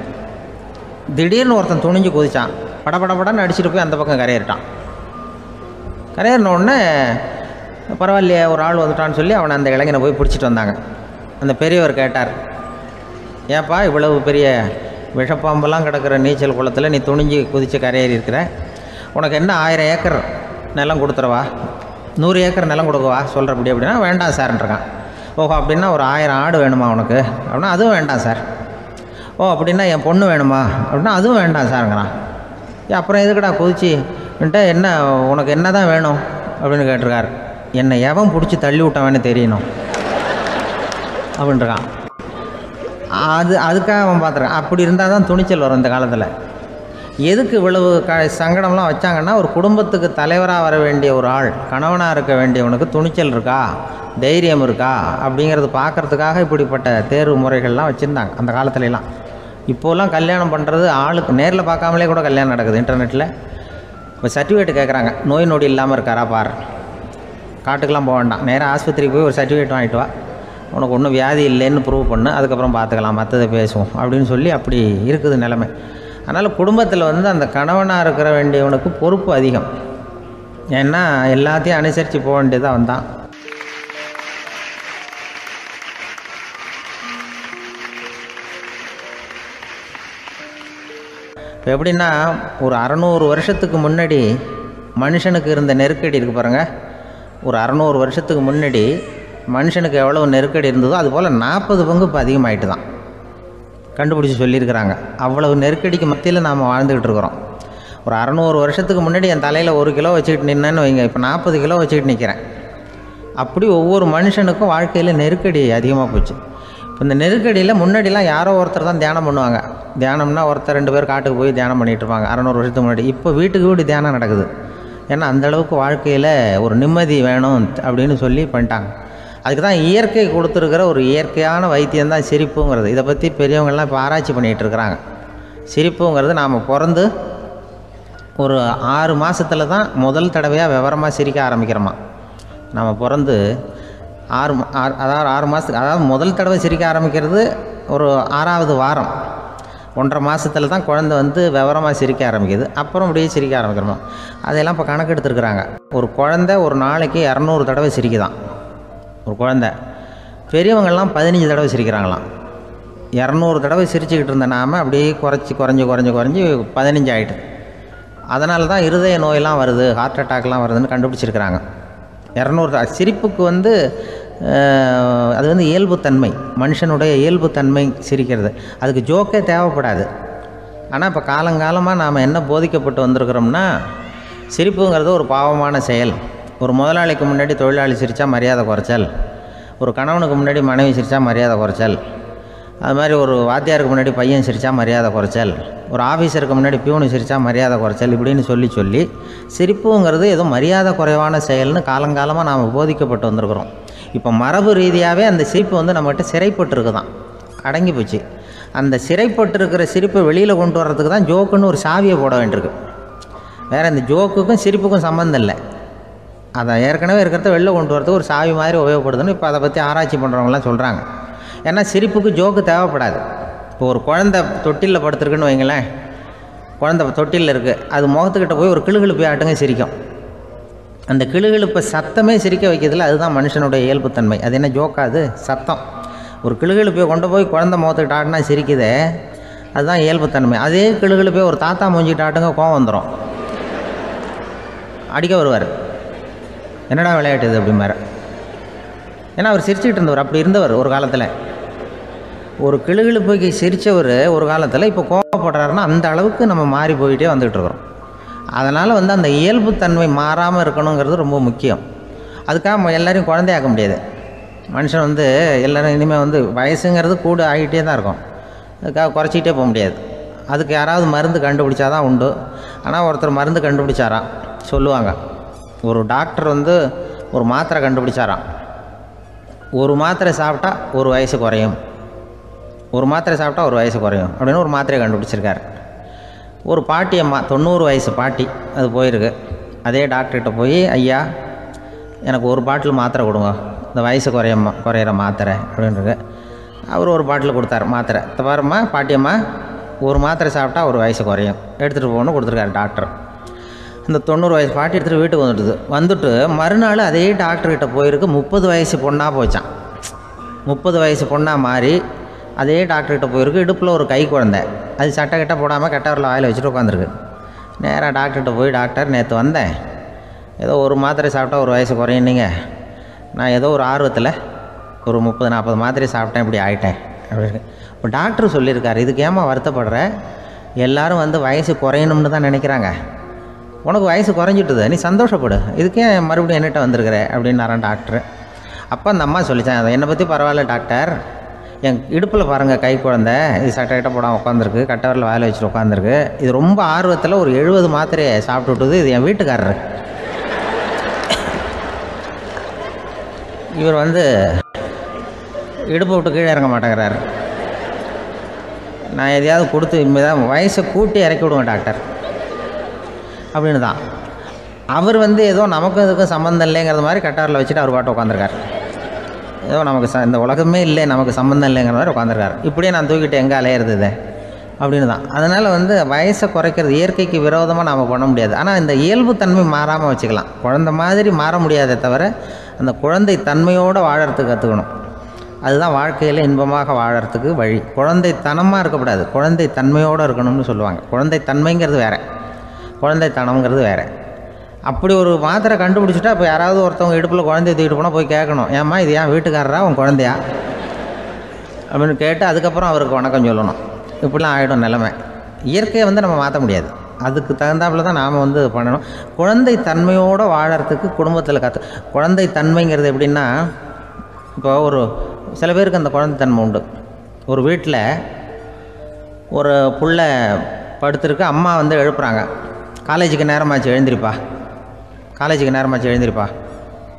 திடீர்னு ஒருத்தன் துணிஞ்சு குதித்தான், படபடன்னு அடிச்சுட்டு போய் அந்த பக்கம் கரையேறிட்டான். கரையேறினோடனே பரவாயில்லையே ஒரு ஆள் வந்துட்டான்னு சொல்லி அவனை அந்த இளைஞனை போய் பிடிச்சிட்டு வந்தாங்க. அந்த பெரியவர் கேட்டார், ஏப்பா இவ்வளவு பெரிய விஷப்பாம்பெல்லாம் கிடக்கிற நீச்சல் குளத்தில் நீ துணிஞ்சு குதித்து கரையேறி இருக்கிற, உனக்கு என்ன 1000 ஏக்கர் நிலம் கொடுத்துறவா, 100 ஏக்கர் நிலம் கொடுக்கவா சொல்கிறப்படி அப்படின்னா, வேண்டாம் சார்ன்றான். ஓஹோ அப்படின்னா ஒரு 1000 ஆடு வேணுமா உனக்கு அப்படின்னா, அதுவும் வேண்டாம் சார். ஓ அப்படின்னா என் பொண்ணு வேணுமா அப்படின்னா, அதுவும் வேண்டாம் சாருங்கிறான். அப்புறம் எதுக்குடா குதிச்சுன்ட்டு, என்ன உனக்கு என்ன தான் வேணும் அப்படின்னு கேட்டிருக்கார். என்னை எவன் பிடிச்சி தள்ளி விட்டவன்னு தெரியணும் அப்படின்றான். அதுக்காக அவன் பார்த்துருக்கான். அப்படி இருந்தால் தான் துணிச்சல் வரும் இந்த காலத்தில். எதுக்கு இவ்வளவு சங்கடம்லாம் வச்சாங்கன்னா, ஒரு குடும்பத்துக்கு தலைவராக வர வேண்டிய ஒரு ஆள், கணவனாக இருக்க வேண்டியவனுக்கு துணிச்சல் இருக்கா, தைரியம் இருக்கா அப்படிங்கிறது பார்க்குறதுக்காக இப்படிப்பட்ட தேர்வு முறைகள்லாம் வச்சுருந்தாங்க அந்த காலத்துலலாம். இப்போலாம் கல்யாணம் பண்ணுறது ஆளுக்கு நேரில் பார்க்காமலே கூட கல்யாணம் நடக்குது இன்டர்நெட்டில். இப்போ சர்டிஃபிகேட் கேட்குறாங்க, நோய் நொடி இல்லாமல் இருக்காரா பார், காட்டுக்கெலாம் போக வேண்டாம், நேராக ஆஸ்பத்திரிக்கு போய் ஒரு சர்டிஃபிகேட் வாங்கிட்டு வா, உனக்கு ஒன்றும் வியாதி இல்லைன்னு ப்ரூவ் பண்ணு, அதுக்கப்புறம் பார்த்துக்கலாம், மற்றதை பேசுவோம் அப்படின்னு சொல்லி அப்படி இருக்குது நிலைமை. அதனால் குடும்பத்தில் வந்து அந்த கணவனாக இருக்கிற வேண்டியவனுக்கு பொறுப்பு அதிகம். ஏன்னா எல்லாத்தையும் அனுசரித்து போக வேண்டியதாக வந்தான். இப்போ எப்படின்னா, ஒரு 600 வருஷத்துக்கு முன்னாடி மனுஷனுக்கு இருந்த நெருக்கடி இருக்குது பாருங்கள். ஒரு 600 வருஷத்துக்கு முன்னாடி மனுஷனுக்கு எவ்வளோ நெருக்கடி இருந்ததோ அதுபோல் 40 பங்கு இப்போ அதிகமாகிட்டு தான் கண்டுபிடிச்சி சொல்லியிருக்கிறாங்க. அவ்வளவு நெருக்கடிக்கு மத்தியில் நாம் வாழ்ந்துக்கிட்டு இருக்கிறோம். ஒரு 600 வருஷத்துக்கு முன்னாடி என் தலையில் 1 கிலோ வச்சுக்கிட்டு நின்னேன்னு வைங்க, இப்போ 40 கிலோ வச்சுக்கிட்டு நிற்கிறேன். அப்படி ஒவ்வொரு மனுஷனுக்கும் வாழ்க்கையில் நெருக்கடி அதிகமாக போச்சு. இப்போ இந்த நெருக்கடியில் முன்னாடிலாம் யாரோ ஒருத்தர் தான் தியானம் பண்ணுவாங்க. தியானம்னா ஒருத்தர் 2 பேர் காட்டுக்கு போய் தியானம் பண்ணிகிட்டு இருப்பாங்க 600 வருஷத்துக்கு முன்னாடி. இப்போ வீட்டுக்கு வீடு தியானம் நடக்குது. ஏன்னா அந்தளவுக்கு வாழ்க்கையில் ஒரு நிம்மதி வேணும் அப்படின்னு சொல்லி பண்ணிட்டாங்க. அதுக்கு தான் இயற்கை கொடுத்துருக்கிற ஒரு இயற்கையான வைத்தியம் தான் சிரிப்புங்கிறது. இதை பற்றி பெரியவங்கள்லாம் இப்போ ஆராய்ச்சி பண்ணிகிட்டு இருக்கிறாங்க. சிரிப்புங்கிறது நாம் பிறந்து ஒரு 6 மாதத்தில் தான் முதல் தடவையாக விவரமாக சிரிக்க ஆரம்பிக்கிறோமா. நம்ம பிறந்து 6 மாதத்துக்கு, அதாவது முதல் தடவை சிரிக்க ஆரம்பிக்கிறது ஒரு 6ஆவது வாரம், 1.5 மாதத்தில் தான் குழந்தை வந்து விவரமாக சிரிக்க ஆரம்பிக்குது. அப்புறம் அப்படியே சிரிக்க ஆரம்பிக்கிறோமா. அதெல்லாம் இப்போ கணக்கு எடுத்துருக்குறாங்க. ஒரு குழந்தை ஒரு நாளைக்கு 200 தடவை சிரிக்குதான் ஒரு குழந்தை. பெரியவங்கள்லாம் 15 தடவை சிரிக்கிறாங்களாம். 200 தடவை சிரிச்சுக்கிட்டு இருந்த நாம் அப்படியே குறைஞ்சி 15 ஆகிட்டு. அதனால தான் இருதய நோயெல்லாம் வருது, ஹார்ட் அட்டாக்லாம் வருதுன்னு கண்டுபிடிச்சிருக்கிறாங்க. 200 சிரிப்புக்கு வந்து அது வந்து இயல்புத்தன்மை, மனுஷனுடைய இயல்புத்தன்மை சிரிக்கிறது. அதுக்கு ஜோக்கே தேவைப்படாது. ஆனால் இப்போ காலங்காலமாக நாம் என்ன போதிக்கப்பட்டு வந்திருக்கிறோம்னா, சிரிப்புங்கிறது ஒரு பாவமான செயல். ஒரு முதலாளிக்கு முன்னாடி தொழிலாளி சிரித்தா மரியாதை குறைச்சல், ஒரு கணவனுக்கு முன்னாடி மனைவி சிரித்தா மரியாதை குறைச்சல், அது மாதிரி ஒரு வாத்தியாருக்கு முன்னாடி பையன் சிரித்தா மரியாதை குறைச்சல், ஒரு ஆஃபீஸருக்கு முன்னாடி பியூனு சிரித்தா மரியாதை குறைச்சல், இப்படின்னு சொல்லி சிரிப்புங்கிறது ஏதோ மரியாதை குறைவான செயல்னு காலங்காலமாக நாம் போதிக்கப்பட்டு வந்திருக்கிறோம். இப்போ மரபு ரீதியாகவே அந்த சிரிப்பு வந்து நம்மகிட்ட சிறைப்பட்டுருக்கு தான், அடங்கி போச்சு. அந்த சிறைப்பட்டிருக்கிற சிரிப்பை வெளியில் கொண்டு வர்றதுக்கு தான் ஜோக்குன்னு ஒரு சாவியை போட வேண்டியிருக்கு. வேறு இந்த ஜோக்குக்கும் சிரிப்புக்கும் சம்மந்தம் இல்லை. அதை ஏற்கனவே இருக்கிறத வெளில கொண்டு வரதுக்கு ஒரு சாவி மாதிரி உபயோகப்படுதுன்னு இப்போ அதை பற்றி ஆராய்ச்சி பண்ணுறவங்களாம் சொல்கிறாங்க. ஏன்னா சிரிப்புக்கு ஜோக்கு தேவைப்படாது. இப்போ ஒரு குழந்தை தொட்டிலில் படுத்துருக்குன்னு வைங்களேன், குழந்தை தொட்டிலில் இருக்குது, அது முகத்துக்கிட்ட போய் ஒரு கிளுகிழுப்பை ஆட்டுங்க சிரிக்கும். அந்த கிளுகிழுப்பை சத்தமே சிரிக்க வைக்கிறதுல அதுதான் மனுஷனுடைய இயல்புத்தன்மை. அது என்ன ஜோக்காது? சத்தம். ஒரு கிளுகிழுப்பையை கொண்டு போய் குழந்தை முகத்துக்கிட்ட ஆட்டினா சிரிக்குதே, அதுதான் இயல்புத்தன்மை. அதே கிளுகிழுப்பையை ஒரு தாத்தா மூஞ்சிக்கிட்ட ஆட்டுங்க கோவம் வந்துடும், அடிக்க வருவார். என்னடா விளையாட்டு இது அப்படிமாரு. ஏன்னா அவர் சிரிச்சுக்கிட்டு இருந்தவர், அப்படி இருந்தவர் ஒரு காலத்தில். ஒரு கிளுகிழுப்பைக்கு சிரித்தவர் ஒரு காலத்தில் இப்போ கோவப்படுறாருன்னா அந்த அளவுக்கு நம்ம மாறி போயிட்டே வந்துக்கிட்டு இருக்கிறோம். அதனால் வந்து அந்த இயல்புத்தன்மை மாறாமல் இருக்கணுங்கிறது ரொம்ப முக்கியம். அதுக்காக எல்லோரையும் குழந்தையாக்க முடியாது. மனுஷன் வந்து எல்லோரும் இனிமேல் வந்து வயசுங்கிறது கூட ஆகிட்டே தான் இருக்கும், அதுக்காக குறைச்சிக்கிட்டே போக முடியாது. அதுக்கு யாராவது மருந்து கண்டுபிடிச்சா தான் உண்டு. ஆனால் ஒருத்தர் மருந்து கண்டுபிடிச்சாராம், சொல்லுவாங்க. ஒரு டாக்டர் வந்து ஒரு மாத்திரை கண்டுபிடிச்சாராம். ஒரு மாத்திரை சாப்பிட்டா ஒரு வயசு குறையும், ஒரு மாத்திரை சாப்பிட்டா ஒரு வயசு குறையும் அப்படின்னு ஒரு மாத்திரையை கண்டுபிடிச்சிருக்காரு. ஒரு பாட்டி அம்மா, 90 வயசு பாட்டி, அது போயிருக்கு. அதே டாக்டர்கிட்ட போய், ஐயா எனக்கு ஒரு பாட்டில் மாத்திரை கொடுங்க, இந்த வயசு குறையிற மாத்திரை அப்படின்றது. அவர் ஒரு பாட்டில் கொடுத்தார் மாத்திரை. பாரும்மா பாட்டியம்மா, ஒரு மாத்திரை சாப்பிட்டா ஒரு வயசு குறையும், எடுத்துகிட்டு போகணும்னு கொடுத்துருக்காரு டாக்டர். இந்த 90 வயசு பாட்டி எடுத்துகிட்டு வீட்டுக்கு வந்துட்டு மறுநாள் அதே டாக்டர்கிட்ட போயிருக்கு. 30 வயசு பொண்ணாக போச்சான். 30 வயசு பொண்ணாக மாறி அதே டாக்டர்கிட்ட போயிருக்கு. இடுப்பில் ஒரு கை குழந்தை, அது சட்டை கிட்ட போடாமல் கட்டவரில் வாயில் வச்சுட்டு உட்காந்துருக்கு. நேராக டாக்டர்கிட்ட போய், டாக்டர் நேற்று வந்தேன், ஏதோ ஒரு மாத்திரை சாப்பிட்டா ஒரு வயசு குறையுன்னீங்க, நான் ஏதோ ஒரு ஆர்வத்தில் ஒரு 30-40 மாத்திரை சாப்பிட்டேன், இப்படி ஆகிட்டேன் அப்படின்னு. இப்போ டாக்டர் சொல்லியிருக்காரு, இதுக்கு ஏமா வருத்தப்படுற, எல்லோரும் வந்து வயசு குறையணும்னு தான் நினைக்கிறாங்க, உனக்கு வயசு குறைஞ்சிட்டுது, நீ சந்தோஷப்படு, இதுக்கே மறுபடியும் என்னிட்ட வந்திருக்கிற அப்படின்னாரான் டாக்டர். அப்போ அந்த அம்மா சொல்லித்தான், அதை என்னை பற்றி பரவாயில்ல டாக்டர், என் இடுப்பில் பாருங்கள் கை குழந்தை, இது சட்டை கிட்ட போடாமல் உட்காந்துருக்கு, கட்டவரில் வாயில் வச்சுட்டு உட்காந்துருக்கு, இது ரொம்ப ஆர்வத்தில் ஒரு 70 மாத்திரையை சாப்பிட்டு விட்டுது, இது என் வீட்டுக்காரரு. இவர் வந்து இடுப்பை விட்டு கீழே இறங்க மாட்டேங்கிறாரு. நான் எதையாவது கொடுத்து இனிமேதான் வயசை கூட்டி இறக்கி விடுவேன் டாக்டர் அப்படின்னு தான். அவர் வந்து ஏதோ நமக்கும் இதுக்கும் சம்மந்தம் இல்லைங்கிற மாதிரி கட்டாரில் வச்சுட்டு அவர் பாட்டு உட்காந்துருக்கார். ஏதோ நமக்கு இந்த உலகமே இல்லை, நமக்கு சம்மந்தம் இல்லைங்கிற மாதிரி உட்காந்துருக்காரு. இப்படியே நான் தூக்கிட்டு எங்கே அலையிறது இது அப்படின்னு தான். அதனால் வந்து வயசை குறைக்கிறது இயற்கைக்கு விரோதமாக நாம் பண்ண முடியாது. ஆனால் இந்த இயல்புத்தன்மை மாறாமல் வச்சுக்கலாம். குழந்தை மாதிரி மாற முடியாதே தவிர அந்த குழந்தை தன்மையோடு வாழறதுக்கு கற்றுக்கணும். அதுதான் வாழ்க்கையில் இன்பமாக வாழறதுக்கு வழி. குழந்தைத்தனமாக இருக்கக்கூடாது, குழந்தை தன்மையோடு இருக்கணும்னு சொல்லுவாங்க. குழந்தை தன்மைங்கிறது வேறு, குழந்தைத்தனம்ங்கிறது வேறு. அப்படி ஒரு மாத்திரை கண்டுபிடிச்சிட்டா இப்போ யாராவது ஒருத்தவங்க இடுப்பில் குழந்தைய தூக்கிட்டு போனால் போய் கேட்கணும், ஏம்மா இது ஏன் வீட்டுக்காரரா உன் குழந்தையா அப்படின்னு கேட்டு அதுக்கப்புறம் அவருக்கு வணக்கம் சொல்லணும். இப்படிலாம் ஆகிடும் நிலைமை. இயற்கையை வந்து நம்ம மாற்ற முடியாது. அதுக்கு தகுந்தாப்புல தான் நாம் வந்து பண்ணணும். குழந்தை தன்மையோடு வாழறதுக்கு குடும்பத்தில் குழந்தை தன்மைங்கிறது எப்படின்னா, இப்போ ஒரு சில பேருக்கு அந்த குழந்தை தன்மை உண்டு. ஒரு வீட்டில் ஒரு புள்ள படுத்துருக்கு, அம்மா வந்து எழுப்புறாங்க, காலேஜுக்கு நேரமாச்சு எழுந்திரிப்பா, காலேஜுக்கு நேரமாச்சு எழுந்திரிப்பா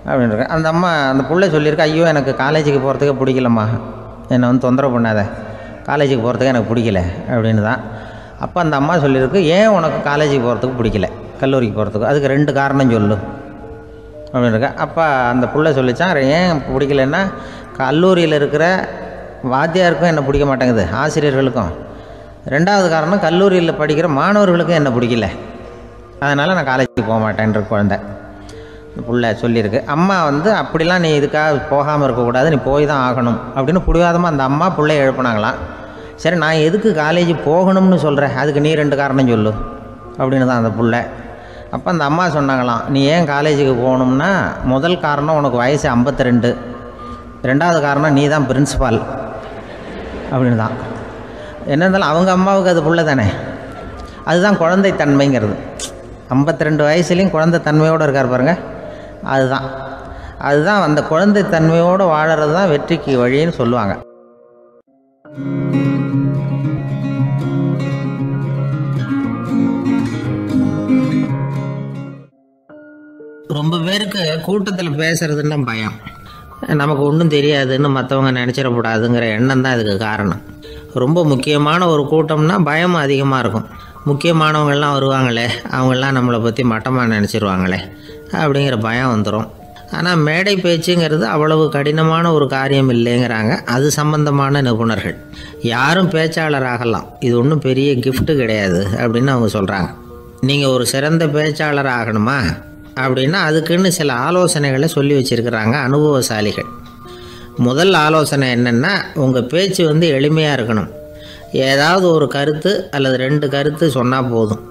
அப்படின்ற. அந்த அம்மா அந்த புள்ளை சொல்லியிருக்கா, ஐயோ எனக்கு காலேஜுக்கு போகிறதுக்கே பிடிக்கலம்மா, என்னை வந்து தொந்தரவு பண்ணாத, காலேஜுக்கு போகிறதுக்கு எனக்கு பிடிக்கல அப்படின்னு தான். அப்போ அந்த அம்மா சொல்லியிருக்கு, ஏன் உனக்கு காலேஜுக்கு போகிறதுக்கு பிடிக்கல, கல்லூரிக்கு போகிறதுக்கு, அதுக்கு 2 காரணம் சொல்லு அப்படின்னுருக்கா. அப்போ அந்த புள்ளை சொல்லிச்சான், ஏன் பிடிக்கலன்னா, கல்லூரியில் இருக்கிற வாத்தியாருக்கும் என்ன பிடிக்க மாட்டேங்குது, ஆசிரியர்களுக்கும். 2வது காரணம், கல்லூரியில் படிக்கிற மாணவர்களுக்கும் என்ன பிடிக்கல, அதனால் நான் காலேஜுக்கு போக மாட்டேன்ற குழந்தை புள்ள சொல்லியிருக்கு. அம்மா வந்து அப்படிலாம் நீ இதுக்காக போகாமல் இருக்கக்கூடாது, நீ போய் தான் ஆகணும் அப்படின்னு பிடிவாதமாக அந்த அம்மா பிள்ளைய எழுப்புனாங்களாம். சரி, நான் எதுக்கு காலேஜ் போகணும்னு சொல்கிறேன், அதுக்கு நீ 2 காரணம் சொல்லு அப்படின்னு தான் அந்த புள்ள. அப்போ அந்த அம்மா சொன்னாங்களாம், நீ ஏன் காலேஜுக்கு போகணும்னா, முதல் காரணம் உனக்கு வயசு 52, 2வது காரணம் நீ தான் பிரின்சிபால் அப்படின்னு தான். என்ன இருந்தாலும் அவங்க அம்மாவுக்கு அது புள்ள தானே, அதுதான் குழந்தை தன்மைங்கிறது. 52 வயசுலேயும் குழந்தை தன்மையோடு இருக்கார் பாருங்கள், அதுதான் அந்த குழந்தை தன்மையோடு வாழறது தான் வெற்றிக்கு வழின்னு சொல்லுவாங்க. ரொம்ப பேருக்கு கூட்டத்தில் பேசுறதுன்னா பயம், நமக்கு ஒன்றும் தெரியாதுன்னு மற்றவங்க நினச்சிடக்கூடாதுங்கிற எண்ணம் தான் இதுக்கு காரணம். ரொம்ப முக்கியமான ஒரு கூட்டம்னா பயம் அதிகமாக இருக்கும். முக்கியமானவங்கள்லாம் வருவாங்களே, அவங்களாம் நம்மளை பற்றி மட்டமாக நினச்சிருவாங்களே அப்படிங்கிற பயம் வந்துடும். ஆனால் மேடை பேச்சுங்கிறது அவ்வளவு கடினமான ஒரு காரியம் இல்லைங்கிறாங்க அது சம்பந்தமான நிபுணர்கள். யாரும் பேச்சாளர் ஆகலாம், இது ஒன்றும் பெரிய கிஃப்ட்டு கிடையாது அப்படின்னு அவங்க சொல்கிறாங்க. நீங்கள் ஒரு சிறந்த பேச்சாளர் ஆகணுமா அப்படின்னா அதுக்குன்னு சில ஆலோசனைகளை சொல்லி வச்சுருக்கிறாங்க அனுபவசாலிகள். முதல் ஆலோசனை என்னென்னா, உங்கள் பேச்சு வந்து எளிமையாக இருக்கணும். ஏதாவது ஒரு கருத்து அல்லது 2 கருத்து சொன்னால் போதும்,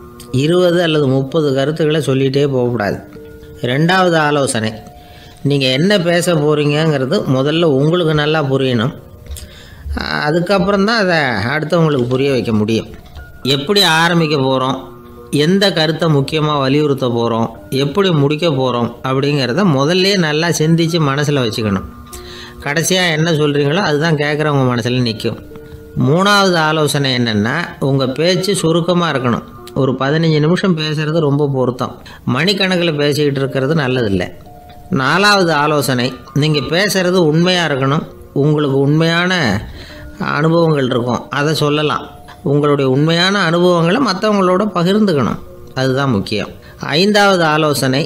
20 அல்லது 30 கருத்துக்களை சொல்லிகிட்டே போகக்கூடாது. 2வது ஆலோசனை, நீங்கள் என்ன பேச போகிறீங்கிறது முதல்ல உங்களுக்கு நல்லா புரியணும், அதுக்கப்புறம் தான் அதை அடுத்தவங்களுக்கு புரிய வைக்க முடியும். எப்படி ஆரம்பிக்க போகிறோம், எந்த கருத்தை முக்கியமாக வலியுறுத்த போகிறோம், எப்படி முடிக்க போகிறோம் அப்படிங்கிறத முதல்ல நல்லா சிந்தித்து மனசில் வச்சுக்கணும். கடைசியாக என்ன சொல்கிறீங்களோ அதுதான் கேட்குறவங்க மனசில் நிற்கும். 3வது ஆலோசனை என்னென்னா, உங்கள் பேச்சு சுருக்கமாக இருக்கணும். ஒரு 15 நிமிஷம் பேசுகிறது ரொம்ப பொருத்தம், மணிக்கணக்கில் பேசிக்கிட்டு இருக்கிறது நல்லதில்லை. 4வது ஆலோசனை, நீங்கள் பேசுகிறது உண்மையாக இருக்கணும். உங்களுக்கு உண்மையான அனுபவங்கள் இருக்கும், அதை சொல்லலாம். உங்களுடைய உண்மையான அனுபவங்களை மற்றவங்களோட பகிர்ந்துக்கணும், அதுதான் முக்கியம். 5வது ஆலோசனை,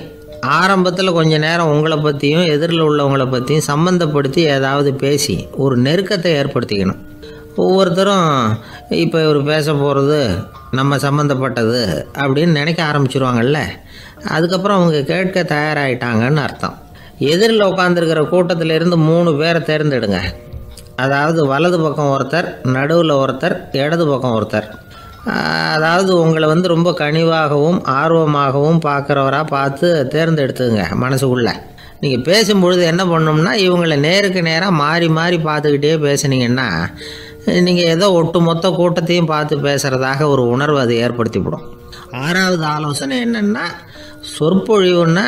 ஆரம்பத்தில் கொஞ்சம் நேரம் உங்களை பற்றியும் எதிரில் உள்ளவங்களை பற்றியும் சம்மந்தப்படுத்தி ஏதாவது பேசி ஒரு நெருக்கத்தை ஏற்படுத்திக்கணும். ஒவ்வொருத்தரும் இப்போ இவர் பேச போகிறது நம்ம சம்மந்தப்பட்டது அப்படின்னு நினைக்க ஆரம்பிச்சிருவாங்கல்ல, அதுக்கப்புறம் அவங்க கேட்க தயாராகிட்டாங்கன்னு அர்த்தம். எதிரில் உட்காந்துருக்கிற கூட்டத்திலேருந்து 3 பேரை தேர்ந்தெடுங்க. அதாவது வலது பக்கம் ஒருத்தர், நடுவில் ஒருத்தர், இடது பக்கம் ஒருத்தர். அதாவது உங்களை வந்து ரொம்ப கனிவாகவும் ஆர்வமாகவும் பார்க்குறவராக பார்த்து தேர்ந்தெடுத்துங்க மனசுக்குள்ளே. நீங்கள் பேசும்பொழுது என்ன பண்ணணும்னா, இவங்களை நேருக்கு நேராக மாறி மாறி பார்த்துக்கிட்டே பேசுனீங்கன்னா நீங்கள் ஏதோ ஒட்டு மொத்த கூட்டத்தையும் பார்த்து பேசுகிறதாக ஒரு உணர்வு அது ஏற்படுத்திவிடும். 6வது ஆலோசனை என்னென்னா, சொற்பொழிவுன்னா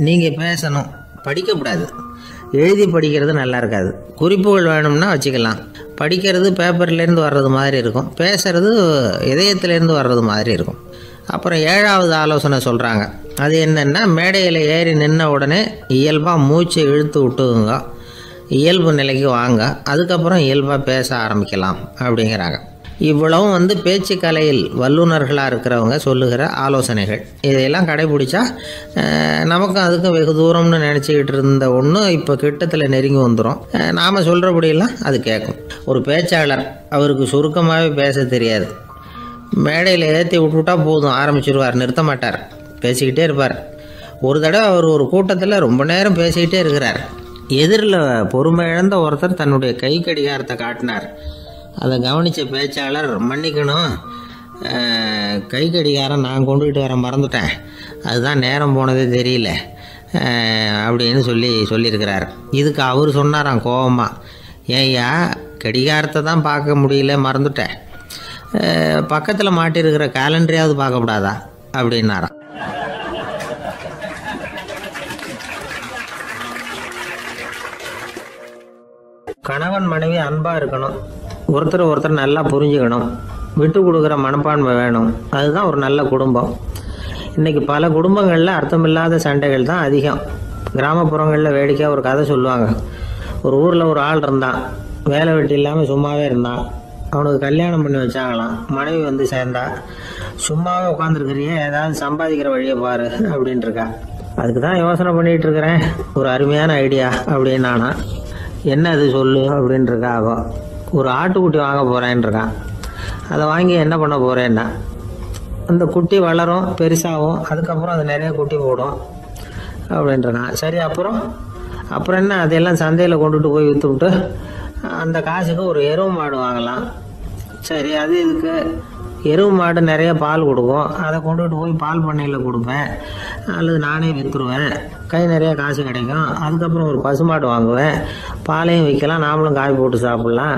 நீங்கள் பேசணும், படிக்கக்கூடாது. எழுதி படிக்கிறது நல்லா இருக்காது. குறிப்புகள் வேணும்னா வச்சுக்கலாம். படிக்கிறது பேப்பர்லேருந்து வர்றது மாதிரி இருக்கும், பேசுகிறது இதயத்திலேருந்து வர்றது மாதிரி இருக்கும். அப்புறம் 7வது ஆலோசனை சொல்கிறாங்க, அது என்னென்னா, மேடையில் ஏறி நின்ன உடனே இயல்பாக மூச்சை இழுத்து விட்டுங்க, இயல்பு நிலைக்கு வாங்க, அதுக்கப்புறம் இயல்பாக பேச ஆரம்பிக்கலாம் அப்படிங்கிறாங்க. இவ்வளவும் வந்து பேச்சு கலையில் வல்லுநர்களாக இருக்கிறவங்க சொல்லுகிற ஆலோசனைகள். இதையெல்லாம் கடைபிடிச்சா நமக்கும் அதுக்கும் வெகு தூரம்னு நினச்சிக்கிட்டு இருந்த ஒன்று இப்போ கிட்டத்தில் நெருங்கி வந்துடும். நாம் சொல்கிறபடியெல்லாம் அது கேட்கும். ஒரு பேச்சாளர், அவருக்கு சுருக்கமாகவே பேச தெரியாது, மேடையில் ஏற்றி விட்டுவிட்டா போதும், ஆரம்பிச்சிடுவார், நிறுத்த மாட்டார், பேசிக்கிட்டே இருப்பார். ஒரு தடவை அவர் ஒரு கூட்டத்தில் ரொம்ப நேரம் பேசிக்கிட்டே இருக்கிறார். எதிரில் பொறுமை இழந்த ஒருத்தர் தன்னுடைய கை கடிகாரத்தை காட்டினார். அதை கவனித்த பேச்சாளர், மன்னிக்கணும், கை கடிகாரம் நான் கொண்டுக்கிட்டு வர மறந்துட்டேன், அதுதான் நேரம் போனதே தெரியல அப்படின்னு சொல்லியிருக்கிறார். இதுக்கு அவர் சொன்னாராம் கோபமாக, ஏய்யா கடிகாரத்தை தான் பார்க்க முடியல, மறந்துட்டேன், பக்கத்தில் மாட்டியிருக்கிற கேலண்டரையாவது பார்க்கக்கூடாதா அப்படின்னாராம். கணவன் மனைவி அன்பாக இருக்கணும், ஒருத்தர் ஒருத்தர் நல்லா புரிஞ்சுக்கணும், விட்டு கொடுக்குற மனப்பான்மை வேணும். அதுதான் ஒரு நல்ல குடும்பம். இன்றைக்கி பல குடும்பங்களில் அர்த்தமில்லாத சண்டைகள் தான் அதிகம். கிராமப்புறங்களில் வேடிக்கையாக ஒரு கதை சொல்லுவாங்க. ஒரு ஊரில் ஒரு ஆள் இருந்தான், வேலை வெட்டி இல்லாமல் சும்மாவே இருந்தான். அவனுக்கு கல்யாணம் பண்ணி வச்சாங்களாம். மனைவி வந்து சேர்ந்தா, சும்மாவே உட்காந்துருக்கிறியே, ஏதாவது சம்பாதிக்கிற வழியை பாரு அப்படின்ட்டு இருக்கா. அதுக்கு தான் யோசனை பண்ணிகிட்டு இருக்கிறேன், ஒரு அருமையான ஐடியா அப்படின்னானா. என்ன அது சொல்லு அப்படின்ட்டுருக்கா. அவன் ஒரு ஆட்டுக்குட்டி வாங்க போகிறேன்னு இருக்கான். அதை வாங்கி என்ன பண்ண போகிறேன்னா, அந்த குட்டி வளரும், பெருசாகும், அதுக்கப்புறம் அது நிறைய குட்டி போடும் அப்படின்ட்டுருக்கான். சரி, அப்புறம் என்ன, அதையெல்லாம் சந்தையில் கொண்டுட்டு போய் விற்றுவிட்டு அந்த காசுக்கு ஒரு எருவு மாடு வாங்கலாம். சரி, அது இதுக்கு எருவு மாடு நிறைய பால் கொடுக்கும், அதை கொண்டுகிட்டு போய் பால் பண்ணையில் கொடுப்பேன், அல்லது நானே விற்றுருவேன், கை நிறைய காசு கிடைக்கும். அதுக்கப்புறம் ஒரு பசுமாடு வாங்குவேன், பாலையும் விற்கலாம், நாமளும் காய் போட்டு சாப்பிட்லாம்,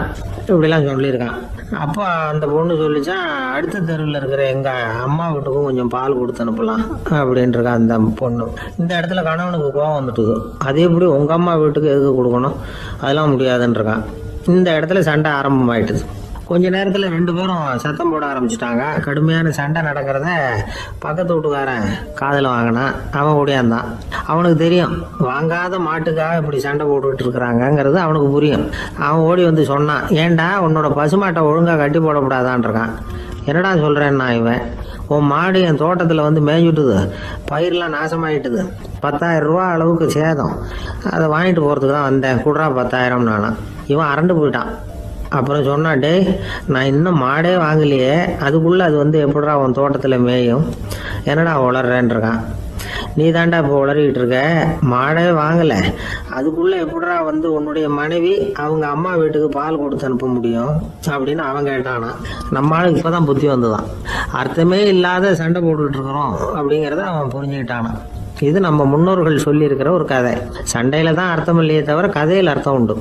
இப்படிலாம் சொல்லியிருக்கான். அப்போ அந்த பொண்ணு சொல்லிச்சா, அடுத்த தெருவில் இருக்கிற எங்கள் அம்மா வீட்டுக்கும் கொஞ்சம் பால் கொடுத்து அனுப்பலாம் அப்படின்ட்டுருக்கா அந்த பொண்ணு. இந்த இடத்துல கணவனுக்கு கோவம் வந்துட்டுது. அது எப்படி உங்கள் அம்மா வீட்டுக்கு எதுக்கு கொடுக்கணும், அதெல்லாம் முடியாதுன்றிருக்கான். இந்த இடத்துல சண்டை ஆரம்பமாயிட்டுது. கொஞ்ச நேரத்தில் 2 பேரும் சத்தம் போட ஆரம்பிச்சிட்டாங்க. கடுமையான சண்டை நடக்கிறத பக்கத்து வீட்டுக்காரன் காதில் வாங்கினான். அவன் ஓடியாந்தான். அவனுக்கு தெரியும், வாங்காத மாட்டுக்காக இப்படி சண்டை போட்டுக்கிட்டு இருக்கிறாங்கங்கிறது அவனுக்கு புரியும். அவன் ஓடி வந்து சொன்னான், ஏண்டா உன்னோட பசுமாட்டை ஒழுங்காக கட்டி போடக்கூடாதான்ருக்கான். என்னடா சொல்கிறேன்னா, இவன் உன் மாடு என் தோட்டத்தில் வந்து மேய்ஞ்சுட்டுது, பயிரெலாம் நாசமாயிட்டுது, 10,000 ரூபா அளவுக்கு சேதம், அதை வாங்கிட்டு போகிறதுக்கு தான் வந்தேன், குடுறா 10,000 நானான். இவன் அரண்டு போயிட்டான். அப்புறம் சொன்னான், டே நான் இன்னும் மாடே வாங்கலையே, அதுக்குள்ளே அது வந்து எப்படிடா உன் தோட்டத்தில் மேயும், என்னடா உளறேன்ருக்கான். நீ தாண்டா இப்போ உளறிக்கிட்டு இருக்க, மாடே வாங்கலை, அதுக்குள்ளே எப்படிடா வந்து உன்னுடைய மனைவி அவங்க அம்மா வீட்டுக்கு பால் கொடுத்து அனுப்ப முடியும் அப்படின்னு அவன் கேட்டானா. நம்ம ஆளுக்கு இப்போ தான் புத்தி வந்துதான், அர்த்தமே இல்லாத சண்டை போட்டுக்கிட்டு இருக்கிறோம் அப்படிங்கிறத அவன் புரிஞ்சுக்கிட்டானான். இது நம்ம முன்னோர்கள் சொல்லியிருக்கிற ஒரு கதை. சண்டையில் தான் அர்த்தம் இல்லையே தவிர கதையில் அர்த்தம் உண்டு.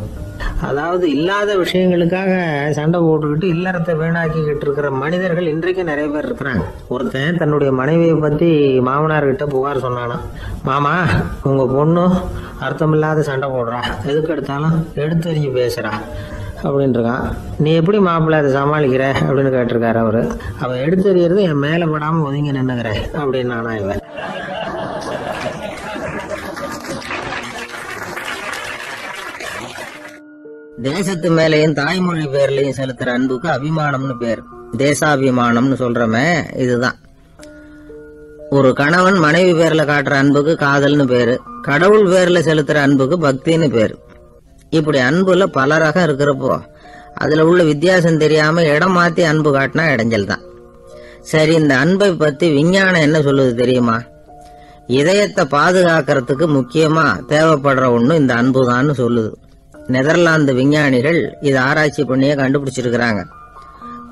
அதாவது இல்லாத விஷயங்களுக்காக சண்டை போட்டுக்கிட்டு இல்லறத்தை வீணாக்கிக்கிட்டு இருக்கிற மனிதர்கள் இன்றைக்கு நிறைய பேர் இருக்கிறாங்க. ஒருத்தன் தன்னுடைய மனைவியை பற்றி மாமனார்கிட்ட புகார் சொன்னானா, மாமா உங்கள் பொண்ணு அர்த்தமில்லாத சண்டை போடுறா, எதுக்கு எடுத்தாலும் எடுத்தறிஞ்சு பேசுகிறா அப்படின்ட்டுருக்கான். நீ எப்படி மாப்பிள்ளை அதை சமாளிக்கிற அப்படின்னு கேட்டிருக்காரு அவர். அவன் எடுத்தறியறது என் மேலே படாமல் ஒதுங்கி நின்னுக்கிறேன் அப்படின்னு நானா இவன். தேசத்து மேலேயும் தாய்மொழி பேர்லையும் செலுத்துற அன்புக்கு அபிமானம்னு பேர். தேசாபிமானம்னு சொல்றமே இதுதான். ஒரு கணவன் மனைவி பேர்ல காட்டுற அன்புக்கு காதல்னு பேரு, கடவுள் பேர்ல செலுத்துற அன்புக்கு பக்தின்னு பேரு. இப்படி அன்புல பல ரகம் இருக்கிறப்போ அதுல உள்ள வித்தியாசம் தெரியாம இடம் மாத்தி அன்பு காட்டினா இடைஞ்சல் தான். சரி, இந்த அன்பை பத்தி விஞ்ஞானம் என்ன சொல்லுது தெரியுமா? இதயத்தை பாதுகாக்கிறதுக்கு முக்கியமா தேவைப்படுற ஒண்ணு இந்த அன்புதான்னு சொல்லுது. நெதர்லாந்து விஞ்ஞானிகள் இதை ஆராய்ச்சி பண்ணியே கண்டுபிடிச்சிருக்கிறாங்க.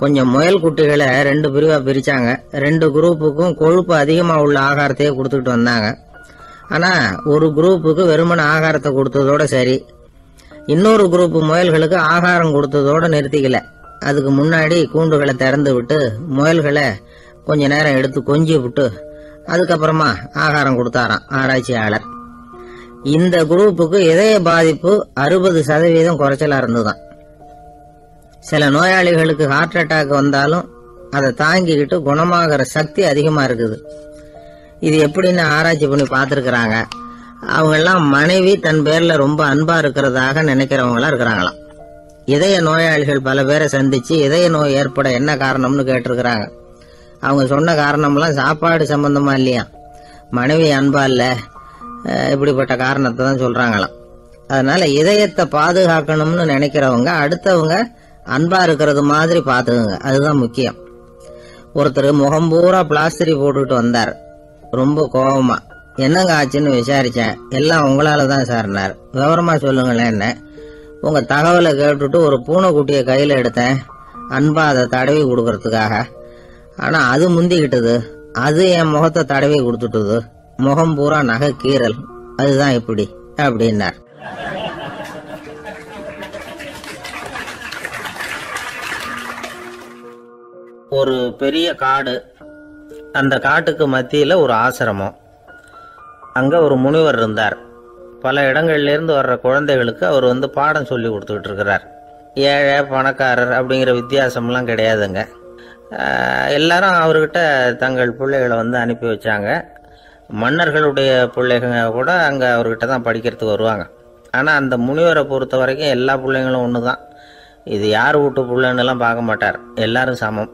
கொஞ்சம் முயல் குட்டிகளை 2 பிரிவா பிரிச்சாங்க. 2 குரூப்புக்கும் கொழுப்பு அதிகமா உள்ள ஆகாரத்தையே கொடுத்துட்டு வந்தாங்க. ஆனா ஒரு குரூப்புக்கு வெறுமன ஆகாரத்தை கொடுத்ததோட சரி, இன்னொரு குரூப் முயல்களுக்கு ஆகாரம் கொடுத்ததோட நிறுத்திக்கல. அதுக்கு முன்னாடி கூண்டுகளை திறந்து விட்டு முயல்களை கொஞ்ச நேரம் எடுத்து கொஞ்சி விட்டு அதுக்கப்புறமா ஆகாரம் கொடுத்தாராம் ஆராய்ச்சியாளர். இந்த குரூப்புக்கு இதய பாதிப்பு 60% குறைச்சலா இருந்துதான். சில நோயாளிகளுக்கு ஹார்ட் அட்டாக் வந்தாலும் அதை தாங்கிக்கிட்டு குணமாகிற சக்தி அதிகமா இருக்குது. இது எப்படின்னு ஆராய்ச்சி பண்ணி பார்த்துருக்குறாங்க. அவங்க எல்லாம் மனைவி தன் பேர்ல ரொம்ப அன்பா இருக்கிறதாக நினைக்கிறவங்களா இருக்கிறாங்களாம். இதய நோயாளிகள் பல பேரை சந்திச்சு இதய நோய் ஏற்பட என்ன காரணம்னு கேட்டிருக்கிறாங்க. அவங்க சொன்ன காரணம்லாம் சாப்பாடு சம்பந்தமா இல்லையா, மனைவி அன்பா இல்ல, இப்படிப்பட்ட காரணத்தை தான் சொல்றாங்களாம். அதனால இதயத்தை பாதுகாக்கணும்னு நினைக்கிறவங்க அடுத்தவங்க அன்பா இருக்கிறது மாதிரி பாத்துக்குங்க, அதுதான் முக்கியம். ஒருத்தர் முகம் பூரா பிளாஸ்டரி போட்டுட்டு வந்தார், ரொம்ப கோபமா. என்னங்க ஆச்சுன்னு விசாரிச்சேன். எல்லாம் உங்களாலதான் சார்னார். விவரமா சொல்லுங்களேன். என்ன உங்க தகவலை கேட்டுட்டு ஒரு பூனைக்குட்டியை கையில எடுத்தேன், அன்பா அதை தடவி கொடுக்கறதுக்காக. ஆனா அது முந்திக்கிட்டது, அது என் முகத்தை தடவி கொடுத்துட்டுது, முகம் பூரா நகை கீறல், அதுதான் இப்படி அப்படின்னார். ஒரு பெரிய காடு. அந்த காட்டுக்கு மத்தியில் ஒரு ஆசிரமம். அங்கே ஒரு முனிவர் இருந்தார். பல இடங்கள்லேருந்து வர்ற குழந்தைகளுக்கு அவர் பாடம் சொல்லி கொடுத்துக்கிட்டு இருக்கிறார். ஏழை பணக்காரர் அப்படிங்கிற வித்தியாசம்லாம் கிடையாதுங்க. எல்லாரும் அவர்கிட்ட தங்கள் பிள்ளைகளை அனுப்பி வச்சாங்க. மன்னர்களுடைய பிள்ளைங்க கூட அங்கே அவர்கிட்ட தான் படிக்கிறதுக்கு வருவாங்க. ஆனால் அந்த முனிவரை பொறுத்த வரைக்கும் எல்லா பிள்ளைங்களும் ஒன்று தான். இது யார் வீட்டு பிள்ளைன்னெல்லாம் பார்க்க மாட்டார், எல்லாரும் சமம்.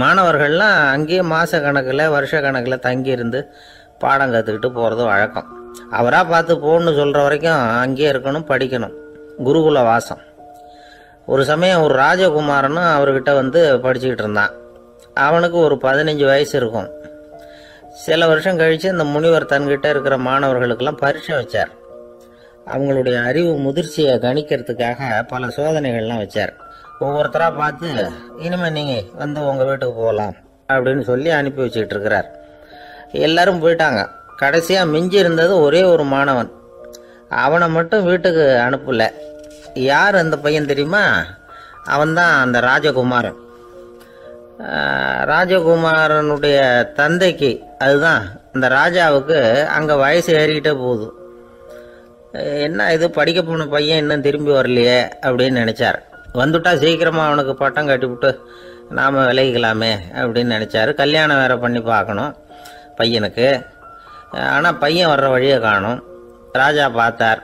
மாணவர்கள்லாம் அங்கேயே மாத கணக்கில் வருஷ கணக்கில் தங்கியிருந்து பாடம் கற்றுக்கிட்டு போகிறது வழக்கம். அவராக பார்த்து போகணுன்னு சொல்கிற வரைக்கும் அங்கேயே இருக்கணும், படிக்கணும். குருகுல வாசம். ஒரு சமயம் ஒரு ராஜகுமாரனும் அவர்கிட்ட படிச்சுக்கிட்டு இருந்தான். அவனுக்கு ஒரு 15 வயசு இருக்கும். சில வருஷம் கழித்து இந்த முனிவர் தன்கிட்ட இருக்கிற மாணவர்களுக்கெல்லாம் பரீட்சை வச்சார். அவங்களுடைய அறிவு முதிர்ச்சியை கணிக்கிறதுக்காக பல சோதனைகள்லாம் வச்சார். ஒவ்வொருத்தராக பார்த்து இனிமேல் நீங்கள் உங்கள் வீட்டுக்கு போகலாம் அப்படின்னு சொல்லி அனுப்பி வச்சுக்கிட்டு இருக்கிறார். எல்லாரும் போயிட்டாங்க. கடைசியாக மிஞ்சி இருந்தது ஒரே ஒரு மாணவன். அவனை மட்டும் வீட்டுக்கு அனுப்பலை. யார் அந்த பையன் தெரியுமா? அவன்தான் அந்த ராஜகுமாரன். ராஜகுமாரனுடைய தந்தைக்கு, அதுதான் அந்த ராஜாவுக்கு, அங்கே வயசு ஏறிக்கிட்டே போகுது. என்ன இது, படிக்க போன பையன் இன்னும் திரும்பி வரலையே அப்படின்னு நினச்சார். வந்துட்டா சீக்கிரமாக அவனுக்கு பட்டம் கட்டிவிட்டு நாம் விலகிக்கலாமே அப்படின்னு நினச்சாரு. கல்யாணம் வேறு பண்ணி பார்க்கணும் பையனுக்கு. ஆனால் பையன் வர்ற வழியை காணும். ராஜா பார்த்தார்.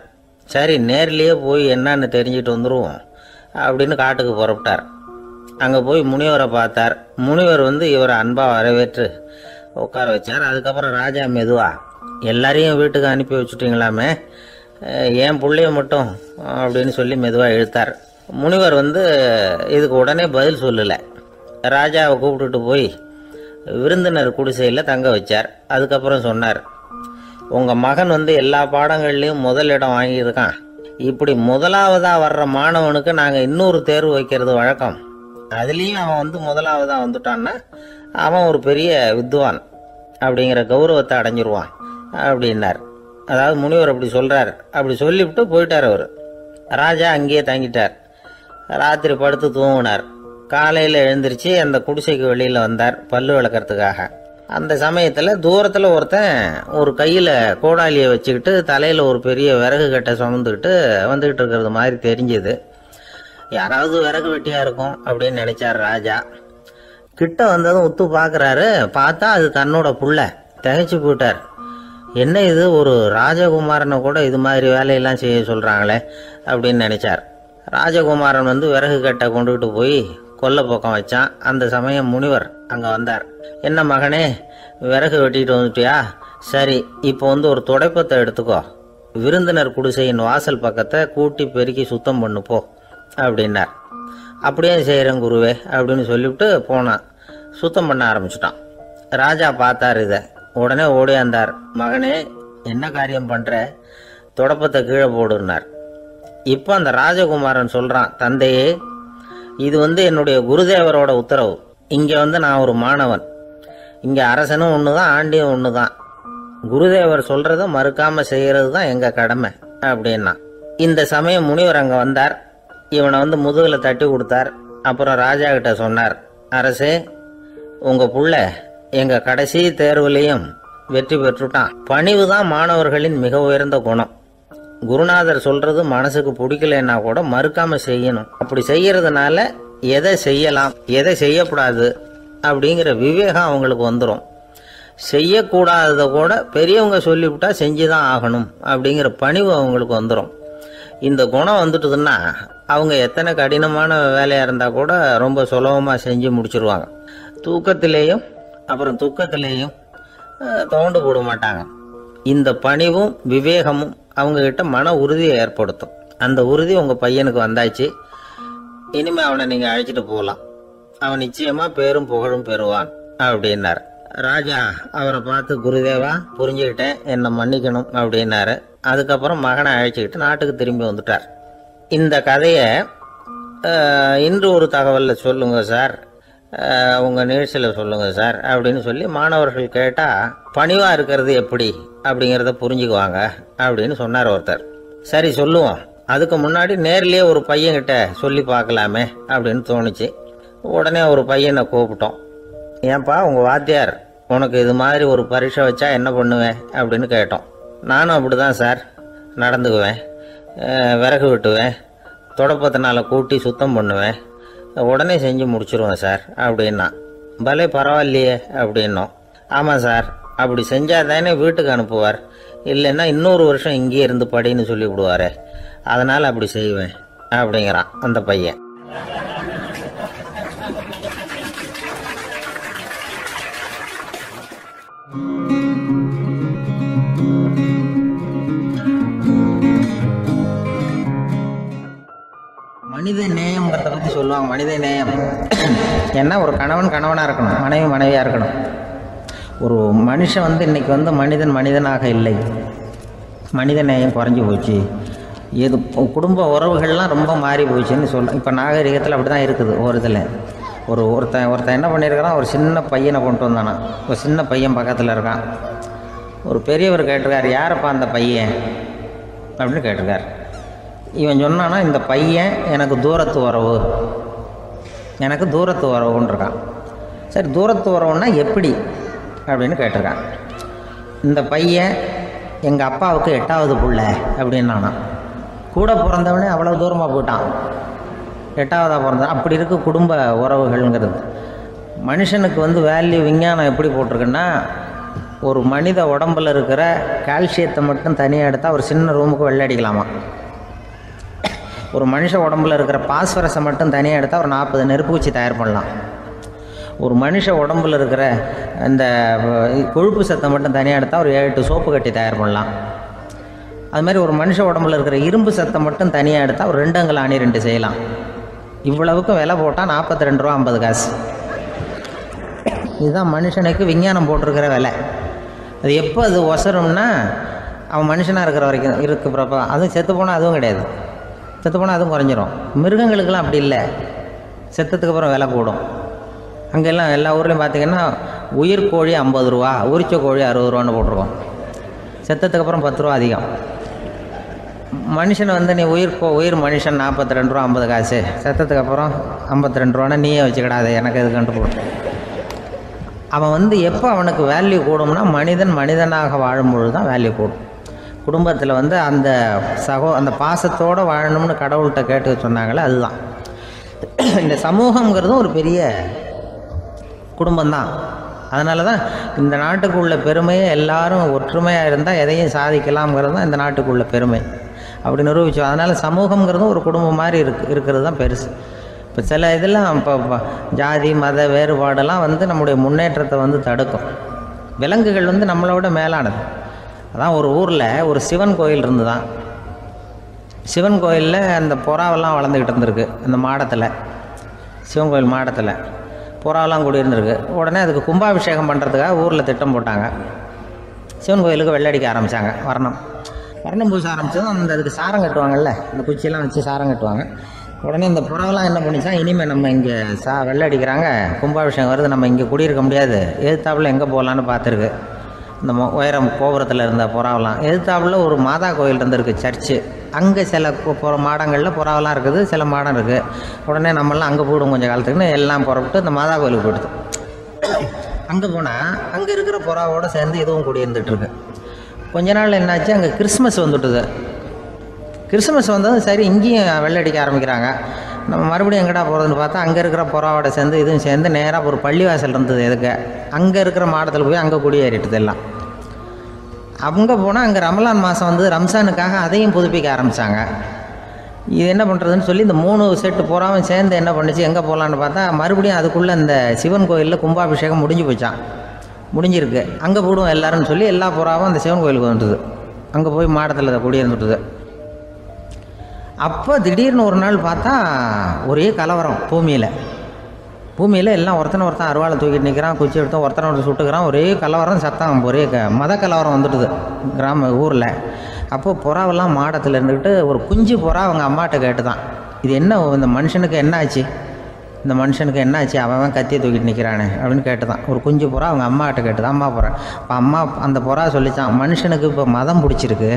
சரி, நேர்லேயே போய் என்னன்னு தெரிஞ்சுட்டு வந்துடுவோம் அப்படின்னு காட்டுக்கு புறப்பட்டார். அங்கே போய் முனிவரை பார்த்தார். முனிவர் இவரை அன்பாக வரவேற்று உட்கார வச்சார். அதுக்கப்புறம் ராஜா மெதுவா, எல்லாரையும் வீட்டுக்கு அனுப்பி வச்சுட்டிங்களாமே, ஏன் பிள்ளைய மட்டும் அப்படின்னு சொல்லி மெதுவாக இழுத்தார். முனிவர் இதுக்கு உடனே பதில் சொல்லலை. ராஜாவை கூப்பிட்டுட்டு போய் விருந்தினர் குடிசையில் தங்க வச்சார். அதுக்கப்புறம் சொன்னார், உங்கள் மகன் எல்லா பாடங்கள்லேயும் முதலிடம் வாங்கியிருக்கான். இப்படி முதலாவதாக வர்ற மாணவனுக்கு நாங்கள் இன்னொரு தேர்வு வைக்கிறது வழக்கம். அதுலேயும் அவன் முதலாவதாக வந்துட்டான்னா அவன் ஒரு பெரிய வித்வான் அப்படிங்கிற கௌரவத்தை அடைஞ்சிருவான் அப்படின்னார். அதாவது முனிவர் அப்படி சொல்கிறார். அப்படி சொல்லிவிட்டு போயிட்டார் அவர். ராஜா அங்கேயே தங்கிட்டார். ராத்திரி படுத்து தூங்கினார். காலையில் எழுந்திரிச்சு அந்த குடிசைக்கு வெளியில் வந்தார் பல்லு விளக்கிறதுக்காக. அந்த சமயத்தில் தூரத்தில் ஒருத்தன் ஒரு கையில் கோடாலியை வச்சுக்கிட்டு தலையில் ஒரு பெரிய விறகு கட்டை சுமந்துக்கிட்டு வந்துக்கிட்டு இருக்கிறது மாதிரி தெரிஞ்சுது. யாராவது விறகு வெட்டியாக இருக்கும் அப்படின்னு நினைச்சார் ராஜா. கிட்ட வந்ததும் உத்து பார்க்குறாரு. பார்த்தா அது தன்னோட புள்ள. திகைச்சு போயிட்டார். என்ன இது, ஒரு ராஜகுமாரனை கூட இது மாதிரி வேலையெல்லாம் செய்ய சொல்கிறாங்களே அப்படின்னு நினைச்சார். ராஜகுமாரன் விறகு கட்டை கொண்டுகிட்டு போய் கொல்லை பக்கம் வச்சான். அந்த சமயம் முனிவர் அங்கே வந்தார். என்ன மகனே, விறகு வெட்டிட்டு வந்துட்டியா? சரி, இப்போ ஒரு துடைப்பத்தை எடுத்துக்கோ, விருந்தினர் குடிசையின் வாசல் பக்கத்தை கூட்டி பெருக்கி சுத்தம் பண்ணு போ அப்படின்னார். அப்படியே செய்கிறேன் குருவே அப்படின்னு சொல்லிவிட்டு போனான். சுத்தம் பண்ண ஆரம்பிச்சிட்டான். ராஜா பார்த்தார் இதை. உடனே ஓடியாந்தார். மகனே, என்ன காரியம் பண்ணுற? துடைப்பத்தை கீழே போடுனார். இப்போ அந்த ராஜகுமாரன் சொல்கிறான், தந்தையே, இது என்னுடைய குருதேவரோட உத்தரவு. இங்கே நான் ஒரு மாணவன். இங்கே அரசனும் ஒன்று தான், ஆண்டியும் ஒன்று தான். குருதேவர் சொல்கிறத மறுக்காமல் செய்கிறது தான் எங்கள் கடமை அப்படின்னா. இந்த சமயம் முனிவர் அங்கே வந்தார். இவனை முதுகில் தட்டி கொடுத்தார். அப்புறம் ராஜா கிட்ட சொன்னார், அரசே, உங்கள் புள்ள எங்கள் கடைசி தேர்வுலையும் வெற்றி பெற்றுட்டான். பணிவு தான் மாணவர்களின் மிக உயர்ந்த குணம். குருநாதர் சொல்கிறது மனசுக்கு பிடிக்கலன்னா கூட மறுக்காமல் செய்யணும். அப்படி செய்யறதுனால எதை செய்யலாம் எதை செய்யக்கூடாது அப்படிங்கிற விவேகம் அவங்களுக்கு வந்துடும். செய்யக்கூடாததை கூட பெரியவங்க சொல்லிவிட்டா செஞ்சு தான் ஆகணும் அப்படிங்கிற பணிவு அவங்களுக்கு வந்துடும். இந்த குணம் வந்துட்டுதுன்னா அவங்க எத்தனை கடினமான வேலையாக இருந்தால் கூட ரொம்ப சுலபமாக செஞ்சு முடிச்சிருவாங்க. தூக்கத்திலேயும் அப்புறம் துக்கத்திலேயும் தோண்டு போட மாட்டாங்க. இந்த பணிவும் விவேகமும் அவங்கக்கிட்ட மன உறுதியை ஏற்படுத்தும். அந்த உறுதி உங்கள் பையனுக்கு வந்தாச்சு. இனிமேல் அவனை நீங்கள் அழைச்சிட்டு போகலாம். அவன் நிச்சயமாக பேரும் புகழும் பெறுவான் அப்படின்னார். ராஜா அவரை பார்த்து, குருதேவா, புரிஞ்சுக்கிட்டேன், என்னை மன்னிக்கணும் அப்படின்னாரு. அதுக்கப்புறம் மகனை அழைச்சிக்கிட்டு நாட்டுக்கு திரும்பி வந்துட்டார். இந்த கதையை இன்று ஒரு தகவலில் சொல்லுங்கள் சார், உங்கள் நிகழ்ச்சியில் சொல்லுங்கள் சார் அப்படின்னு சொல்லி மாணவர்கள் கேட்டால் பணிவாக இருக்கிறது எப்படி அப்படிங்கிறத புரிஞ்சுக்குவாங்க அப்படின்னு சொன்னார் ஒருத்தர். சரி, சொல்லுவோம். அதுக்கு முன்னாடி நேர்லேயே ஒரு பையன்கிட்ட சொல்லி பார்க்கலாமே அப்படின்னு தோணுச்சு. உடனே ஒரு பையனை கூப்பிட்டோம். ஏன்பா உங்கள் வாத்தியார் உனக்கு இது மாதிரி ஒரு பரீட்சை வச்சா என்ன பண்ணுவேன் அப்படின்னு கேட்டோம். நானும் அப்படி தான் சார் நடந்துக்குவேன், விறகு வெட்டுவேன், தொடப்பத்தினால கூட்டி சுத்தம் பண்ணுவேன், உடனே செஞ்சு முடிச்சிருவேன் சார் அப்படின்னா. பலே பரவாயில்லையே அப்படின்னோம். ஆமாம் சார், அப்படி செஞ்சால் தானே வீட்டுக்கு அனுப்புவார், இல்லைன்னா இன்னொரு வருஷம் இங்கேயே இருந்து படின்னு சொல்லி விடுவார், அதனால் அப்படி செய்வேன் அப்படிங்கிறான் அந்த பையன். மனித நேயம்ங்கிறத பற்றி சொல்லுவாங்க. மனித நேயம் என்ன, ஒரு கணவன் கணவனாக இருக்கணும், மனைவி மனைவியாக இருக்கணும். ஒரு மனுஷன் வந்து இன்றைக்கி வந்து மனிதன் மனிதனாக இல்லை, மனித நேயம் குறைஞ்சி போச்சு, இது குடும்ப உறவுகள்லாம் ரொம்ப மாறி போச்சுன்னு சொல்ல. இப்போ நாகரிகத்தில் அப்படி தான் இருக்குது. ஒரு இதில் ஒருத்தன் என்ன பண்ணியிருக்கிறான், ஒரு சின்ன பையனை கொண்டு வந்தானா, ஒரு சின்ன பையன் பக்கத்தில் இருக்கான். ஒரு பெரியவர் கேட்டிருக்கார், யாரப்பா அந்த பையன் அப்படின்னு கேட்டிருக்கார். இவன் சொன்னான்னா, இந்த பையன் எனக்கு தூரத்து உறவு, எனக்கு தூரத்து உறவுன்னு இருக்கான். சரி, தூரத்து உறவுன்னா எப்படி அப்படின்னு கேட்டிருக்கான். இந்த பையன் எங்கள் அப்பாவுக்கு 8வது பிள்ளை அப்படின்னானா. கூட பிறந்தவனே அவ்வளோ தூரமாக போயிட்டான், 8வதாக பிறந்தான். அப்படி இருக்க குடும்ப உறவுகள்ங்கிறது. மனுஷனுக்கு வந்து வேல்யூ விஞ்ஞானம் எப்படி போட்டிருக்குன்னா, ஒரு மனித உடம்பில் இருக்கிற கால்சியத்தை மட்டும் தனியாக எடுத்தால் ஒரு சின்ன ரூமுக்கு வெள்ளை அடிக்கலாமா. ஒரு மனுஷ உடம்பில் இருக்கிற பாஸ்பரஸை மட்டும் தனியாக எடுத்தால் ஒரு 40 நெருப்பு குச்சி தயார் பண்ணலாம். ஒரு மனுஷ உடம்பில் இருக்கிற அந்த கொழுப்பு சத்தை மட்டும் தனியாக எடுத்தால் ஒரு 7 சோப்பு கட்டி தயார் பண்ணலாம். அது மாதிரி ஒரு மனுஷ உடம்பில் இருக்கிற இரும்பு சத்தை மட்டும் தனியாக எடுத்தால் ஒரு 2 அங்குல அணி 2 செய்யலாம். இவ்வளவுக்கும் விலை போட்டால் 42 ரூபா 50 காசு. இதுதான் மனுஷனுக்கு விஞ்ஞானம் போட்டிருக்கிற விலை. அது எப்போ அது ஒசரும்னா, அவன் மனுஷனாக இருக்கிற வரைக்கும் இருக்கிறப்ப. அதுவும் செத்து போனால் அதுவும் கிடையாது, செத்து போனால் அதுவும் குறைஞ்சிரும். மிருகங்களுக்கெல்லாம் அப்படி இல்லை, செத்ததுக்கு அப்புறம் விலை கூடும். அங்கெல்லாம் எல்லா ஊர்லேயும் பார்த்திங்கன்னா உயிர் கோழி 50 ரூபா, உரிச்ச கோழி 60 ரூபான்னு போட்டிருக்கோம். செத்ததுக்கப்புறம் 10 ரூபா அதிகம். மனுஷனை வந்து நீ உயிர் மனுஷன் 42 ரூபா 50 காசு, செத்ததுக்கப்புறம் 52 ரூபான்னா நீயே வச்சுக்கிடாது, எனக்கு இது கண்டு போட்டு. அவன் வந்து எப்போ அவனுக்கு வேல்யூ கூடும்னா, மனிதன் மனிதனாக வாழும்பொழுது தான் வேல்யூ கூடும். குடும்பத்தில் வந்து அந்த அந்த பாசத்தோடு வாழணும்னு கடவுள்கிட்ட கேட்டு சொன்னாங்களே, அதுதான். இந்த சமூகங்கிறதும் ஒரு பெரிய குடும்பம்தான். அதனால தான் இந்த நாட்டுக்குள்ள பெருமையை எல்லாரும் ஒற்றுமையாக இருந்தால் எதையும் சாதிக்கலாம்ங்கிறது தான் இந்த நாட்டுக்குள்ள பெருமை. அப்படி நிரூபித்தோம். அதனால் சமூகங்கிறதும் ஒரு குடும்பம் மாதிரி இருக்கிறது தான் பெருசு. இப்போ சில இதெல்லாம் இப்போ ஜாதி மத வேறுபாடெல்லாம் வந்து நம்முடைய முன்னேற்றத்தை வந்து தடுக்கும். விலங்குகள் வந்து நம்மளோட மேலானது. அதான் ஒரு ஊரில் ஒரு சிவன் கோயில் இருந்து தான். சிவன் கோயிலில் அந்த புறாவெல்லாம் வளர்ந்துக்கிட்டு இருந்திருக்கு. அந்த மாடத்தில், சிவன் கோயில் மாடத்தில் புறாவெல்லாம் குடியிருந்திருக்கு. உடனே அதுக்கு கும்பாபிஷேகம் பண்ணுறதுக்காக ஊரில் திட்டம் போட்டாங்க. சிவன் கோயிலுக்கு வெள்ளடிக்க ஆரம்பித்தாங்க. வர்ணம் பூச ஆரம்பித்ததும் அந்த அதுக்கு சாரம் கட்டுவாங்கல்ல, இந்த குச்சியெல்லாம் வச்சு சாரம் கட்டுவாங்க. உடனே இந்த புறாவெல்லாம் என்ன பண்ணிச்சா, இனிமேல் நம்ம இங்கே வெள்ளை அடிக்கிறாங்க, கும்பாபிஷேகம் வருது, நம்ம இங்கே குடியிருக்க முடியாது, எதிர்த்தாப்புல எங்கே போகலான்னு பார்த்துருக்கு. இந்த உயரம் கோபுரத்தில் இருந்த புறாவெல்லாம் எதிர்த்தாப்புல ஒரு மாதா கோயில் இருந்திருக்கு, சர்ச்சு. அங்கே சில மாடங்களில் புறாவெல்லாம் இருக்குது, சில மாடம் இருக்குது. உடனே நம்மளாம் அங்கே போய்டும் கொஞ்சம் காலத்துக்குன்னு எல்லாம் புறப்பட்டு இந்த மாதா கோயிலுக்கு போயிடுது. அங்கே போனால் அங்கே இருக்கிற புறாவோடு சேர்ந்து இதுவும் குடியிருந்துட்டுருக்கு. கொஞ்ச நாள் என்னாச்சு, அங்கே கிறிஸ்மஸ் வந்துட்டுது. கிறிஸ்மஸ் வந்ததும் சரி இங்கேயும் வெள்ளடிக்க ஆரம்பிக்கிறாங்க. நம்ம மறுபடியும் எங்கடா போகிறதுன்னு பார்த்தா, அங்கே இருக்கிற புறாவோட சேர்ந்து இதுவும் சேர்ந்து நேராக ஒரு பள்ளிவாசல் இருந்தது. எதுக்கு அங்கே இருக்கிற மாடத்தில் போய் அங்கே குடியேறிட்டுது எல்லாம். அங்கே போனால் அங்கே ரமலான் மாதம் வந்து ரம்ஜானுக்காக அதையும் புதுப்பிக்க ஆரம்பித்தாங்க. இது என்ன பண்ணுறதுன்னு சொல்லி இந்த 3 செட்டு புறாவும் சேர்ந்து என்ன பண்ணிச்சு, எங்கே போகலான்னு பார்த்தா மறுபடியும் அதுக்குள்ளே இந்த சிவன் கோயிலில் கும்பாபிஷேகம் முடிஞ்சு போச்சான். முடிஞ்சிருக்கு, அங்கே போடுவோம் எல்லாருன்னு சொல்லி எல்லா புறாவும் அந்த சிவன் கோயிலுக்கு வந்துட்டுது. அங்கே போய் மாடத்தில் குடியிருந்துட்டுது. அப்போ திடீர்னு ஒரு நாள் பார்த்தா ஒரே கலவரம் பூமியில் எல்லாம் ஒருத்தனை அருவாளை தூக்கிட்டு நிற்கிறான், குச்சி எடுத்தோம், ஒருத்தனை சுட்டுக்கிறான். ஒரே கலவரம், சத்தம், ஒரே மத கலவரம் வந்துட்டுது ஊரில். அப்போது புறாவெல்லாம் மாடத்தில் இருந்துக்கிட்டு ஒரு குஞ்சு புறா அவங்க அம்மாட்ட கேட்டு தான், இது என்ன, இந்த மனுஷனுக்கு என்ன ஆச்சு, இந்த மனுஷனுக்கு என்ன ஆச்சு, அவன் கத்தியை தூக்கிட்டு நிற்கிறானே அப்படின்னு கேட்டு தான். ஒரு குஞ்சு புறா அவங்க அம்மாட்ட கேட்டு தான், அம்மா புறா. இப்போ அம்மா அந்த புறா சொல்லித்தான், மனுஷனுக்கு இப்போ மதம் பிடிச்சிருக்கு,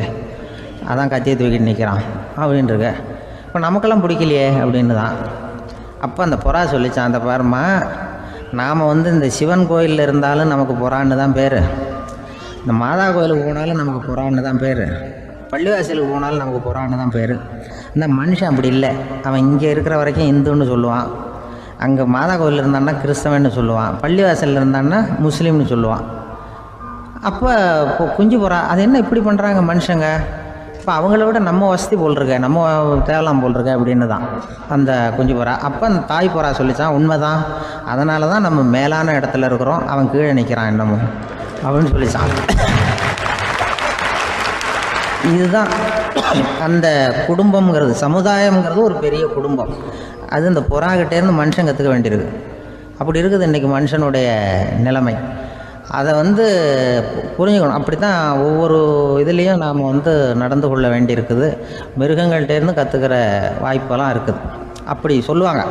அதான் கத்தியை தூக்கிட்டு நிற்கிறான் அப்படின்ட்டுருக்கு. இப்போ நமக்கெல்லாம் பிடிக்கலையே அப்படின்னு தான். அப்போ அந்த புறா சொல்லிச்சான், அந்த பாருமா, நாம் வந்து இந்த சிவன் கோயிலில் இருந்தாலும் நமக்கு புறான்னு தான் பேர், இந்த மாதா கோயிலுக்கு போனாலும் நமக்கு புறான்னு தான் பேர், பள்ளிவாசலுக்கு போனாலும் நமக்கு புறான்னு தான் பேர். இந்த மனுஷன் அப்படி இல்லை. அவன் இங்கே இருக்கிற வரைக்கும் இந்துன்னு சொல்லுவான், அங்கே மாதா கோயில் இருந்தான்னா கிறிஸ்தவன்னு சொல்லுவான், பள்ளிவாசலில் இருந்தான்னா முஸ்லீம்னு சொல்லுவான். அப்போ குஞ்சு புறா அது என்ன இப்படி பண்ணுறாங்க மனுஷங்க, இப்போ அவங்கள விட நம்ம வசதி போல் இருக்க, நம்ம தேவலாம் போல் இருக்க அப்படின்னு தான் அந்த குஞ்சு புறா. அப்போ அந்த தாய் புறா சொல்லித்தான், உண்மைதான், அதனால தான் நம்ம மேலான இடத்துல இருக்கிறோம், அவன் கீழே நிற்கிறான் என்னமோ அப்படின்னு சொல்லித்தான். இதுதான் அந்த குடும்பம்ங்கிறது, சமுதாயம்ங்கிறது ஒரு பெரிய குடும்பம். அது இந்த புறாகிட்டேருந்து மனுஷன் கற்றுக்க வேண்டியிருக்கு. அப்படி இருக்குது இன்றைக்கி மனுஷனுடைய நிலைமை. அதை வந்து புரிஞ்சுக்கணும். அப்படி தான் ஒவ்வொரு இதுலேயும் நாம் வந்து நடந்து கொள்ள வேண்டியிருக்குது. மிருகங்கள்கிட்டேருந்து கற்றுக்கிற வாய்ப்பெல்லாம் இருக்குது. அப்படி சொல்லுவாங்க.